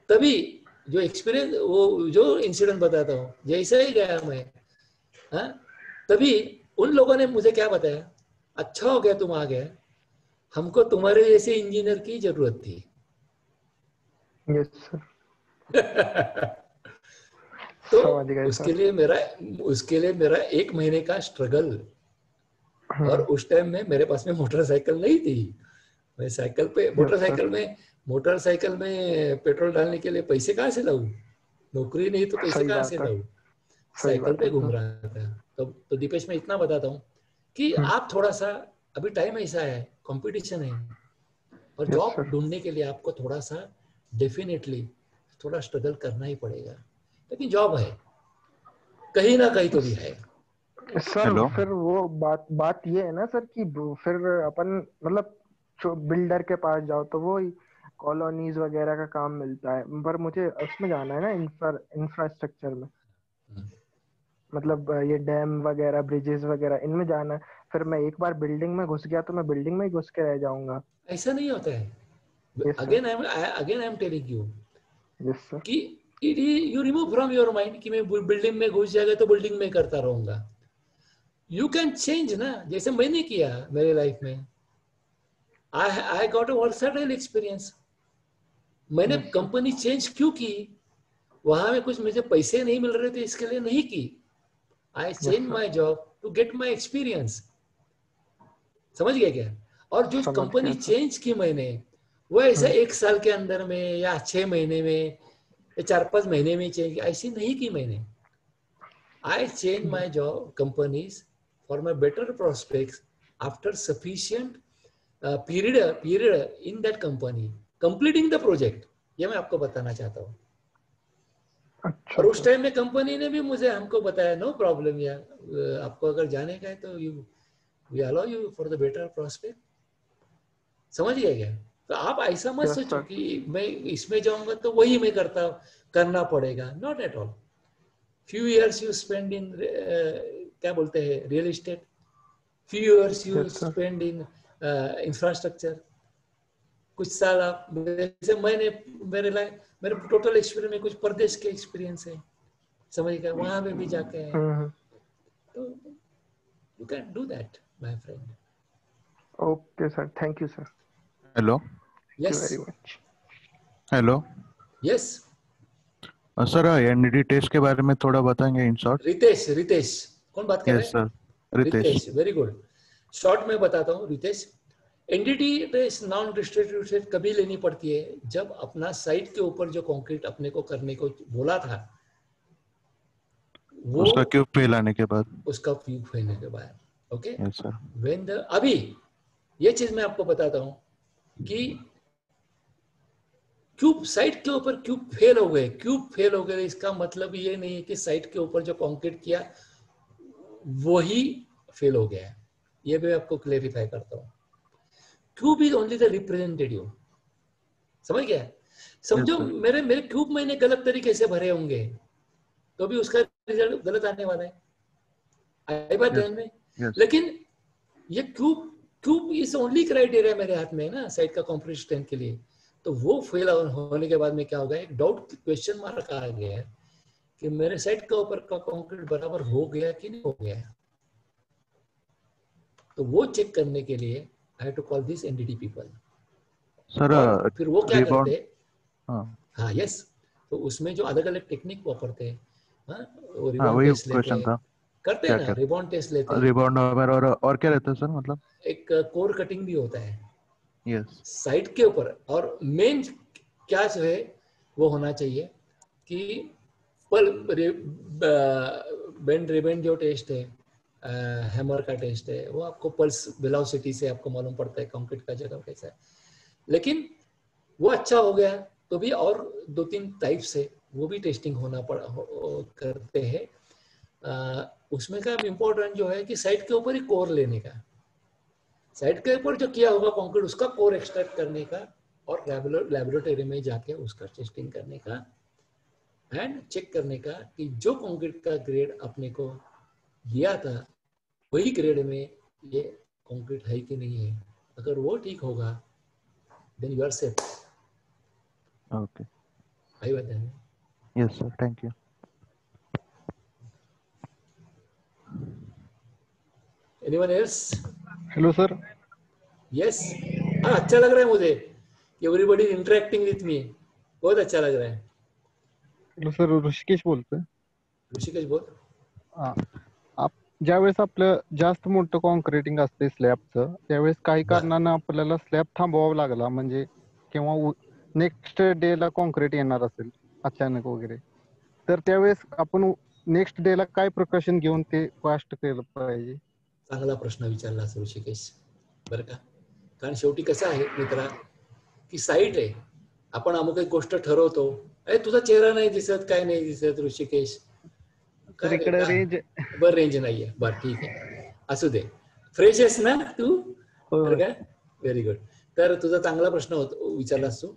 तभी जो एक्सपीरियंस, वो जो इंसिडेंट बताता हूँ, जैसे ही गया मैं, तभी उन लोगों ने मुझे क्या बताया, अच्छा हो गया तुम आ गए, हमको तुम्हारे जैसे इंजीनियर की जरूरत थी. Yes sir. तो उसके लिए मेरा 1 महीने का स्ट्रगल. और उस टाइम में मेरे पास में मोटरसाइकिल नहीं थी. मैं साइकिल पे, मोटरसाइकिल में पेट्रोल डालने के लिए पैसे कहाँ से लाऊं? नौकरी नहीं तो पैसे कहाँ से लाऊं? साइकिल पे घूम रहा था. तो दीपेश मैं इतना बताता हूँ कि आप थोड़ा सा, अभी टाइम ऐसा है, कंपटीशन है, और जॉब ढूंढने के लिए आपको थोड़ा सा डेफिनेटली थोड़ा स्ट्रगल करना ही पड़ेगा. लेकिन जॉब है, कहीं ना कहीं तो भी है. सर फिर वो बात ये है ना सर कि फिर अपन मतलब बिल्डर के पास जाओ तो वो कॉलोनीज वगैरह का काम मिलता है, पर मुझे उसमें जाना है ना, इंफ्रास्ट्रक्चर में, मतलब ये डैम वगैरह, ब्रिजेस वगैरह, इनमें जाना है. फिर मैं एक बार बिल्डिंग में घुस गया तो मैं बिल्डिंग में ही घुस के रह जाऊंगा. ऐसा नहीं होता है. Again I am telling you कि you remove from your mind कि मैं बिल्डिंग में घुस जाएगा तो बिल्डिंग में करता रहूंगा. यू कैन चेंज ना, जैसे मैंने किया मेरे लाइफ में. I got a versatile experience. मैंने कंपनी चेंज क्यों की? वहां में कुछ मुझे पैसे नहीं मिल रहे थे, इसके लिए नहीं की. I change my job to get my experience. समझ गया क्या? और जो कंपनी चेंज की मैंने, वो ऐसा 1 साल के अंदर में या 6 महीने में या 4-5 महीने में चेंज, ऐसी नहीं की मैंने. आई change my job companies for my better prospects after sufficient period in that company, completing the project. ये मैं आपको बताना चाहता हूँ. अच्छा. और उस टाइम में कंपनी ने भी मुझे हमको बताया नो प्रॉब्लम यार, आपको अगर जाने का है तो we allow you for the better prospect. समझ गए क्या? तो आप ऐसा मत सोचो कि मैं इसमें जाऊंगा तो वही मैं करना पड़ेगा. Not at all. Few years you spend इन क्या बोलते हैं real estate, few years you spend in infrastructure. कुछ साल आप, जैसे मेरे टोटल एक्सपीरियंस में कुछ प्रदेश के एक्सपीरियंस है, समझ गए, वहां पे भी जाके हैं. तो you can do that my friend. Okay sir, thank you sir. Hello. Yes. Very much. Hello. Yes sir, NDT test के बारे में थोड़ा बताएंगे इन शॉर्ट? रितेश कौन बात कर रहे हैं? Yes sir, Ritesh. Very good. Short में बताता हूँ Ritesh. NDT test non destructive test कभी लेनी पड़ती है जब अपना साइट के ऊपर जो कंक्रीट अपने को करने को बोला था वो उसका क्यूब फैलाने के बाद. उसका क्यूब फैलने के बाद. Okay. Yes sir. When the अभी ये चीज मैं आपको बताता हूँ कि क्यूब साइट के ऊपर क्यूब फेल हो गए. इसका मतलब ये नहीं है कि साइट के ऊपर जो कंक्रीट किया वही फेल हो गया है. ये भी आपको क्लेरिफाई करता हूँ. Cube is only the representative. समझ गया? समझो मेरे क्यूब मैंने गलत तरीके से भरे होंगे तो भी उसका रिजल्ट गलत आने वाला है. आई बात ध्यान में. लेकिन ये क्यूब इज ओनली क्राइटेरिया मेरे हाथ में है ना साइट का कंक्रीट स्ट्रेंथ के लिए. तो वो फेल होने के बाद में क्या होगा, एक डाउट क्वेश्चन मार्क आ गया है कि मेरे साइट के ऊपर का कंक्रीट बराबर हो गया कि नहीं हो गया. तो वो चेक करने के लिए I have to call this NDT people. Sir फिर वो क्या करते हैं? हाँ यस. तो उसमें जो अलग अलग टेक्निक वापरते हैं, वही क्वेश्चन था. करते हैं ना, रिबॉन्ड टेस्ट लेते हैं. रिबॉन्ड और क्या रहता है सर? मतलब एक कोर कटिंग भी होता है यस साइट के ऊपर. और मेन क्या जो है वो होना चाहिए कि बेंड रिबेंड जो टेस्ट है, हैमर का टेस्ट है, वो आपको पल्स वेलोसिटी से आपको मालूम पड़ता है कंक्रीट का जगह कैसा है. लेकिन वो अच्छा हो गया तो भी और 2-3 टाइप से वो भी टेस्टिंग करते हैं. उसमें का इम्पोर्टेंट जो है कि साइट के ऊपर ही कोर लेने का, साइट के ऊपर जो किया होगा कंक्रीट उसका कोर एक्सट्रैक्ट करने का और लैबोरेटरी में जाके उसका टेस्टिंग करने का एंड चेक करने का कि जो कंक्रीट का ग्रेड अपने को दिया था वही ग्रेड में ये कंक्रीट है कि नहीं है. अगर वो ठीक होगा then you are safe. Okay. आई बात है. Yes sir, thank you. Anyone else? Hello sir. Yes. अच्छा लग रहा है मुझे कि एवरीबॉडी इंटरेक्टिंग विथ मी. बहुत अच्छा लग रहा है. हेलो सर, ऋषिकेश बोलतोय. ऋषिकेश बोल. आप ज्यावेळेस आपलं जास्त मोठं कॉन्क्रीटिंग असते स्लॅबचं त्यावेळेस काही कारणानं आपल्याला स्लॅब थांबवावा लागला म्हणजे किंवा नेक्स्ट डे ला कॉन्क्रीट येणार असेल अचानक वगैरे, तर त्यावेळेस आपण नेक्स्ट डे ला काय प्रिकॉशन घेऊन ते फास्ट केलं पाहिजे? चांगला प्रश्न विचारला ऋषिकेश बरं का. कारण शेवटी कसं आहे मित्रा की साईट आहे, आपण अमुक एक गोष्ट ठरवतो, अरे तुझा चेहरा नाही दिसत, काय नाही दिसत ऋषिकेश, बर रेंज नाहीये. बर ठीक आहे, असू दे. फ्रेश आहेस ना तू? बरं का. Very good. तर तुझा चांगला प्रश्न विचारलास तू.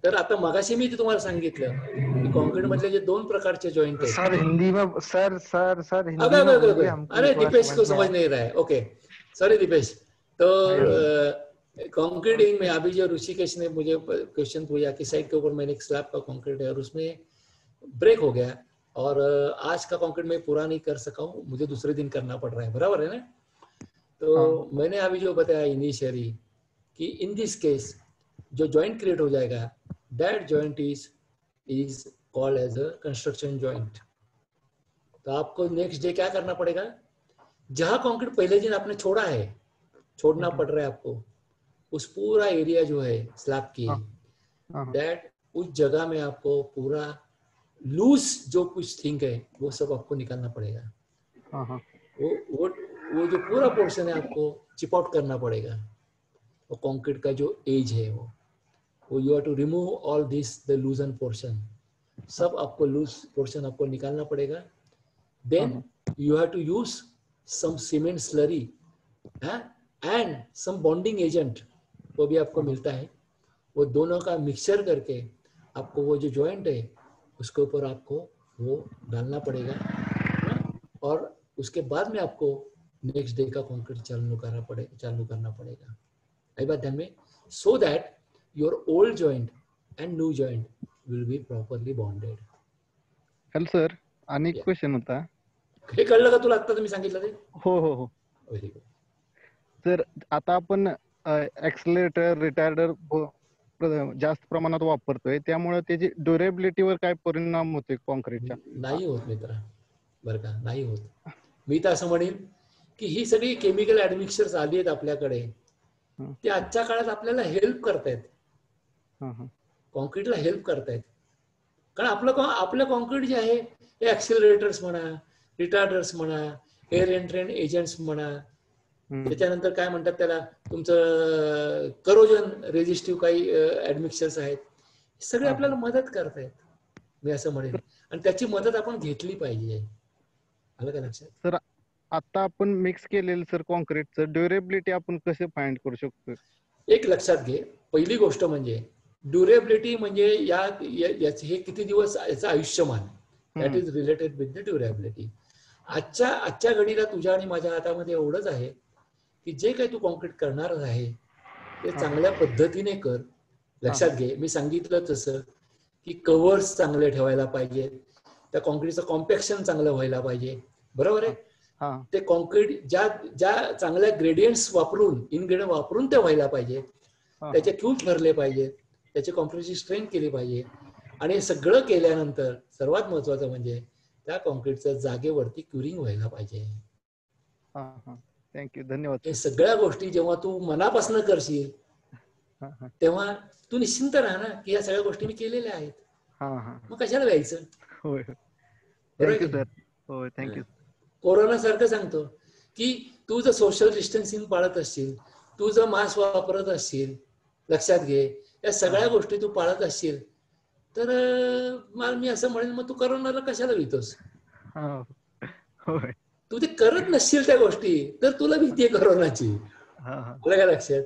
तर आता मगाशी मी तुम्हाला सांगितलं की कॉन्क्रीट मधले जे 2 प्रकारचे जॉइंट आहेत. सर हिंदी में सर हिंदी में अरे दीपेश को समझ नहीं रहा है. Okay sorry Deepesh. तो कंक्रीटिंग में अभी जो ऋषिकेश ने मुझे क्वेश्चन पूछा कि साइड के ऊपर मैंने एक स्लैब का कंक्रीट है और उसमें ब्रेक हो गया और आज का कंक्रीट मैं पूरा नहीं कर सका हूँ, मुझे दूसरे दिन करना पड़ रहा है, बराबर है ना। तो मैंने अभी जो बताया इनिशियली कि इन दिस केस जो जॉइंट क्रिएट हो जाएगा, that joint is called as a construction joint. तो आपको नेक्स्ट डे क्या करना पड़ेगा, जहां कंक्रीट पहले दिन आपने छोड़ा है, छोड़ना पड़ रहा है आपको, उस पूरा एरिया जो है स्लैब की, दैट उस जगह में आपको पूरा लूज जो कुछ थिंग है वो सब आपको निकालना पड़ेगा। वो जो पूरा पोर्शन है आपको चिप आउट करना पड़ेगा। वो कंक्रीट का जो एज है वो you have to remove all this the loosen portion, सब आपको लूज पोर्शन आपको निकालना पड़ेगा। Then you have to use some cement slurry and some bonding agent, वो भी आपको मिलता है। वो दोनों का मिक्सचर करके आपको वो जो जॉइंट है उसके ऊपर आपको वो डालना पड़ेगा, और उसके बाद में आपको नेक्स्ट डे का कंक्रीट चालू करना पड़ेगा। आई बात ध्यान में, so that your old joint and new joint will be properly bonded. Hello sir, आणि एक क्वेश्चन होता. हे कळलं का तुला आता तुम्ही सांगितलं ते? हो हो हो. Very good. सर आता आपण एक्सलेटर रिटार्डर जास्त प्रमाणात वापरतोय, त्यामुळे त्याची ड्युरेबिलिटीवर काय परिणाम होते कॉन्क्रीटच्या? नाही होत मित्रा, बरं का, नाही होत. मी तर असं म्हणेन की ही सगळी केमिकल ऍडमिक्चर्स आली आहेत आपल्याकडे, ते आजच्या काळात आपल्याला हेल्प करतायत, कॉन्क्रीटला हेल्प करतायत. कारण आपलं कॉन्क्रीट जे आहे हे ऍक्सिलरेटर्स म्हणा, रिटार्डर्स म्हणा, एअर एंट्रेंट एजंट्स म्हणा, त्याच्यानंतर काय म्हणतात त्याला, तुमचं करोजन रेजिस्टिव्ह काही ऍडमिक्चर्स आहेत, सगळे आपल्याला मदत करतायत, मी असं म्हणेन. आणि त्याची मदत आपण घेतली पाहिजे. आलं का लक्षात? सर आता आपण मिक्स केलेलं सर कॉन्क्रीटचं ड्युरेबिलिटी आपण कसे फाइंड करू शकतो? एक लक्षात घे, पहिली गोष्ट म्हणजे ड्युरेबिलिटी म्हणजे हे किती दिवस याचं Ayushman, that is related with the durability. आजच्या घडीला तुझ्या आणि माझ्या हातामध्ये एवढंच आहे की जे काही तू कॉन्क्रीट करणार आहे ते चांगल्या पद्धतीने कर. लक्षात घे, मी सांगितलं तसं की कव्हर्स चांगले ठेवायला पाहिजे, त्या कॉन्क्रीटचं कॉम्पॅक्शन चांगलं व्हायला पाहिजे, बरोबर आहे. ते कॉन्क्रीट ज्या चांगल्या ग्रेडियंट्स वापरून, इनग्रेडियंट वापरून ते व्हायला पाहिजे, त्याचे क्यूब भरले पाहिजे, त्याची कॉन्क्रीटची स्ट्रेंथ केली पाहिजे. आणि हे सगळं केल्यानंतर सर्वात महत्वाचं म्हणजे त्या कॉन्क्रीटच्या जागेवरती क्युरिंग व्हायला पाहिजे. थँक्यू, धन्यवाद. हे सगळ्या गोष्टी जेव्हा तू मनापासून करशील तेव्हा तू निश्चिंत राहा ना की या सगळ्या गोष्टी मी केलेल्या आहेत, मग कशाला व्हायचं. थँक्यू. कोरोना सारखं सांगतो की तू जर सोशल डिस्टन्सिंग पाळत असशील, तू जर मास्क वापरत असशील, लक्षात घे, या सगळ्या गोष्टी तू पाळत असशील, तर मी असं म्हणेन मग तू कोरोनाला कशाला भीतोस. तू ते करत नसशील त्या गोष्टी तर तुला भीती आहे कोरोनाची. तुला काय लक्षात,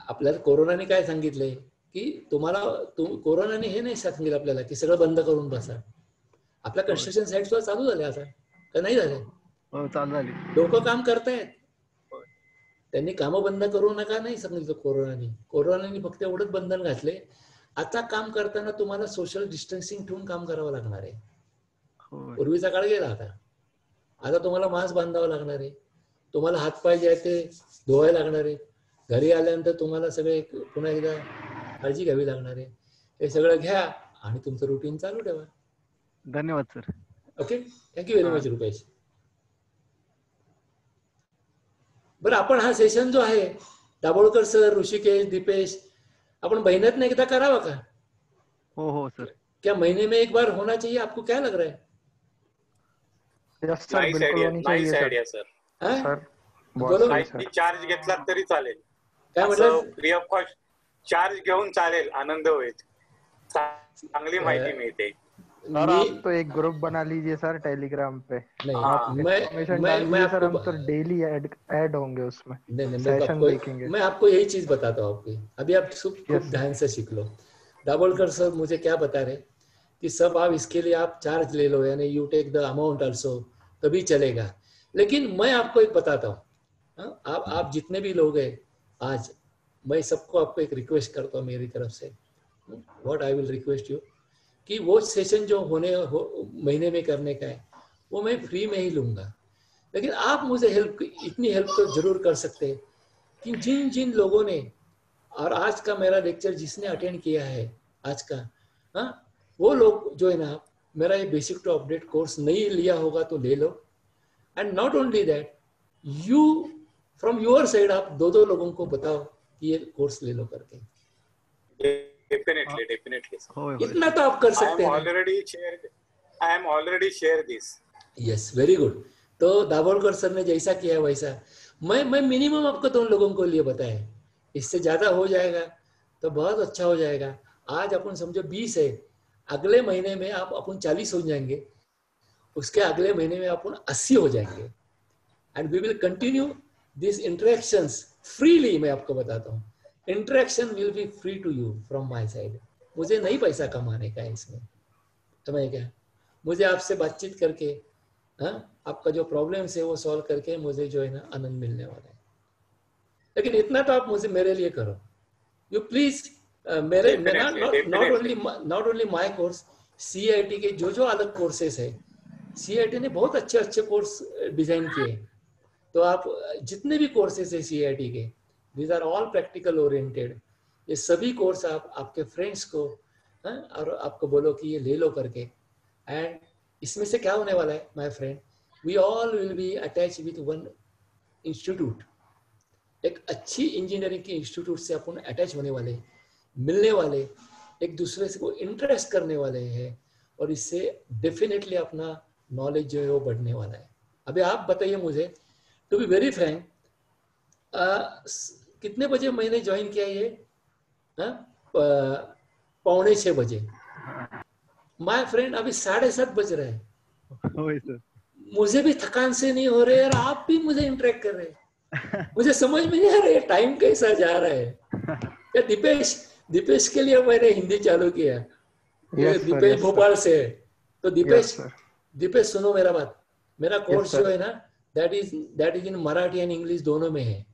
आपल्याला कोरोनाने काय सांगितलंय की तुम्हाला कोरोनाने हे नाही सांगितलं आपल्याला की सगळं बंद करून बसा. आपल्या कन्स्ट्रक्शन साईट सुद्धा चालू झाल्या आता, का नाही झाले? चालू झाली, लोक काम करतायत, त्यांनी कामं बंद करू नका नाही सांगितलं कोरोनाने फक्त एवढंच बंधन घातले. आता काम करताना तुम्हाला सोशल डिस्टन्सिंग ठेवून काम करावं लागणार आहे. पूर्वीचा काळ गेला आता तुम्हाला मास्क बांधावं लागणार आहे, तुम्हाला हातपाय जे आहेत ते धुवायला लागणार आहे, घरी आल्यानंतर तुम्हाला सगळे पुन्हा एकदा काळजी घ्यावी लागणार आहे. हे सगळं घ्या आणि तुमचं रुटीन चालू ठेवा. धन्यवाद sir. Okay, thank you very much Rupesh. बरं, आपण हा सेशन जो आहे दाभोळकर सर, ऋषिकेश, दीपेश, आपण महीने में एकदा करावा का? हो सर. क्या महीने में एक बार होना चाहिए? आपको क्या लग रहा है? Nice idea sir. बोलो. चार्ज घेतला तरी चालेल, काय म्हटलं? फ्री ऑफ कॉस्ट चार्ज घेऊन चालेल, आनंद होईल, चांगली माहिती मिळते. सर आप तो एक ग्रुप बना लीजिए सर टेलीग्राम पे. मैं सर हम तो डेली ऐड होंगे उसमें, सेशन देखेंगे. मैं आपको यही चीज बताता हूँ. अभी आप खूब ध्यान से सीख लो. दाभोलकर सर मुझे क्या बता रहे कि सब आप इसके लिए आप चार्ज ले लो, यानी you take the amount also, तभी चलेगा. लेकिन मैं आपको एक बताता हूँ, आप जितने भी लोग हैं आज, मैं सबको आपको एक रिक्वेस्ट करता हूँ मेरी तरफ से. What I will request you कि वो सेशन जो महीने में करने का है वो मैं फ्री में ही लूंगा, लेकिन आप मुझे इतनी हेल्प तो जरूर कर सकते हैं कि जिन जिन लोगों ने, और आज का मेरा लेक्चर जिसने अटेंड किया है आज का, हाँ, वो लोग जो है ना, मेरा ये बेसिक टू अपडेट कोर्स नहीं लिया होगा तो ले लो। And not only that, you from your side आप दो लोगों को बताओ कि ये कोर्स ले लो करके। डेफिनेटली इतना तो आप कर सकते हैं। I am already share this. Yes, very good. तो दाभोलकर सर ने जैसा किया वैसा मैं मिनिमम आपको 2 लोगों को लिए बताया, इससे ज्यादा हो जाएगा तो बहुत अच्छा हो जाएगा। आज अपन समझो 20 है, अगले महीने में आप अपन 40 हो जाएंगे, उसके अगले महीने में अपन 80 हो जाएंगे। And we will continue this interactions freely. मैं आपको बताता हूँ, interaction will be free to you from my side. मुझे नहीं पैसा कमाने का है इसमें, समझ क्या, मुझे आपसे बातचीत करके, हाँ, आपका जो प्रॉब्लम्स है वो सॉल्व करके मुझे जो है ना आनंद मिलने वाला है। लेकिन इतना तो आप मुझे मेरे लिए करो, यू प्लीज। मेरे not only my course, CIT के जो अलग कोर्सेस है, CIT ने बहुत अच्छे अच्छे कोर्स डिजाइन किए। तो आप जितने भी कोर्सेस है CIT के, these are all practical oriented. ये सभी कोर्स आप आपके फ्रेंड्स को, हाँ, और आपको बोलो कि ये ले लो करके। एंड इसमें से क्या होने वाला है my friend, we all will be attach with one institute. एक अच्छी इंजीनियरिंग की इंस्टीट्यूट से अपन अटैच होने वाले, मिलने वाले, एक दूसरे से को इंटरेस्ट करने वाले हैं, और इससे डेफिनेटली अपना नॉलेज जो है वो बढ़ने वाला है। अभी आप बताइए मुझे, टू बी वेरी फ्रैंक, कितने बजे मैंने ज्वाइन किया ये? 5:45 बजे। माय फ्रेंड अभी 7:30 बज रहे हैं। मुझे भी थकान से नहीं हो रहे और आप भी मुझे इंटरेक्ट कर रहे हैं। मुझे समझ में नहीं आ रहा है टाइम कैसा जा रहा है। क्या दीपेश के लिए मैंने हिंदी चालू किया। दीपेश भोपाल से है। तो दीपेश सुनो मेरा बात, मेरा कोर्स जो है ना that is in Marathi and English दोनों में है।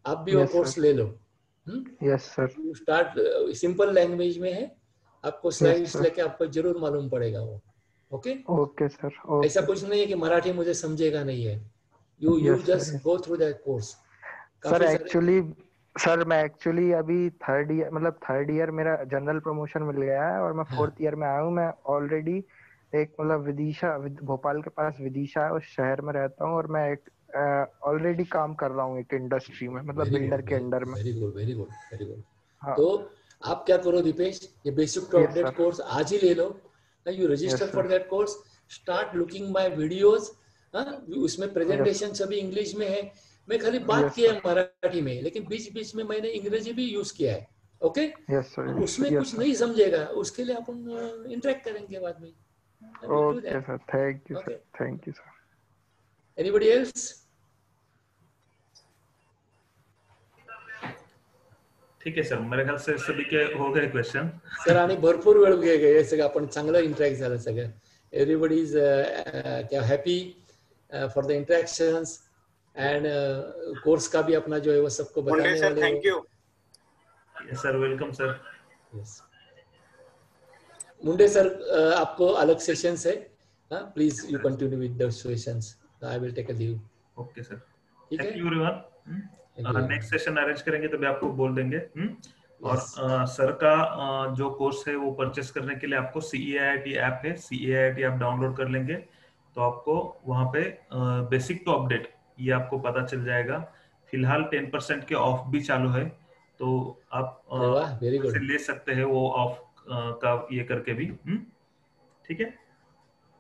आप भी वो कोर्स ले लो। Yes sir. Start simple language में है, आपको स्लाइड्स लेके आपको जरूर मालूम पड़ेगा वो। Okay okay sir. ऐसा कुछ नहीं है कि मराठी मुझे समझेगा नहीं है। You just go through that course. Sir मैं एक्चुअली अभी थर्ड ईयर मेरा जनरल प्रमोशन मिल गया है और मैं 4th ईयर में आया हूँ। मैं ऑलरेडी एक विदिशा, भोपाल के पास विदिशा है, उस शहर में रहता हूँ और मैं एक ऑलरेडी काम कर रहा हूँ एक इंडस्ट्री में, मतलब बिल्डर के अंडर में। Very good very good very good. तो आप क्या करो दीपेश, ये बेसिक टू अपडेट कोर्स आज ही ले लो। You register for that course, start looking my videos. उसमें प्रेजेंटेशन सभी इंग्लिश में है। मैं खाली बात किया है मराठी में, लेकिन बीच बीच में मैंने अंग्रेजी भी यूज किया है। ओके उसमें कुछ नहीं समझेगा, उसके लिए अपन इंटरेक्ट करेंगे बाद में। Okay sir, thank you sir, thank you sir. Anybody else? ठीक आहे सर, मेरे ख्याल से सभी के हो गए क्वेश्चन सर। आणि भरपूर वेळ गेले सगळं, आपण चांगलं इंटरॅक्ट झालं सगळं। एव्हरीबडी इज क्या happy for the interactions and course का भी अपना जो है वो सबको बताने वाले। Thank you sir, welcome sir. Yes Munde sir, आपको अलग सेशंस है, please you continue with the sessions, I will take a leave. Okay sir, thank you everyone. Next session arrange करेंगे तभी आपको बोल देंगे। और सर का जो कोर्स है वो परचेस करने के लिए आपको CEIT ऐप है, CEIT आप डाउनलोड कर लेंगे तो आपको वहां पे बेसिक टू अपडेट ये आपको पता चल जाएगा। फिलहाल 10% के ऑफ भी चालू है, तो आप ले सकते हैं वो ऑफ का ये करके भी। ठीक है,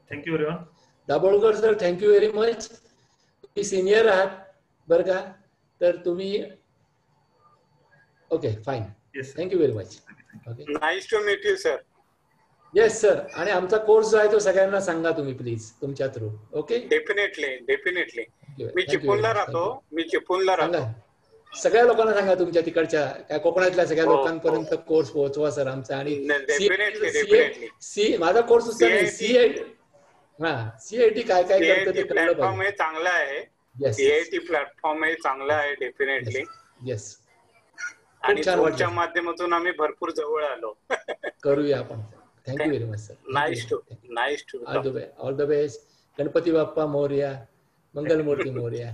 thank you everyone. Dabholkar sir, thank you very much. तुम्ही सिनियर आहात बरं का, तर तुम्ही okay fine, thank you very much. Nice to meet you sir. Yes sir, आणि आमचा कोर्स जो आहे तो सगळ्यांना सांगा तुम्ही प्लीज तुमच्या थ्रू। ओके डेफिनेटली मी चिपळूणला राहतो, सगळ्या लोकांना सांगा तुमच्या तिकडच्या काय कोकणातल्या सगळ्या लोकांपर्यंत कोर्स पोहोचवा सर आमचा। आणि माझा कोर्स CIT काय काय करतं ते कळलं पाहिजे। चांगला आहे, CIT प्लॅटफॉर्म आहे, चांगला आहे डेफिनेटली। येस, आणि तुमच्या माध्यमातून आम्ही भरपूर जवळ आलो। करूया आपण, thank you very much sir. Nice to all the best. Ganpati Bappa Morya. Mangalmurti Morya.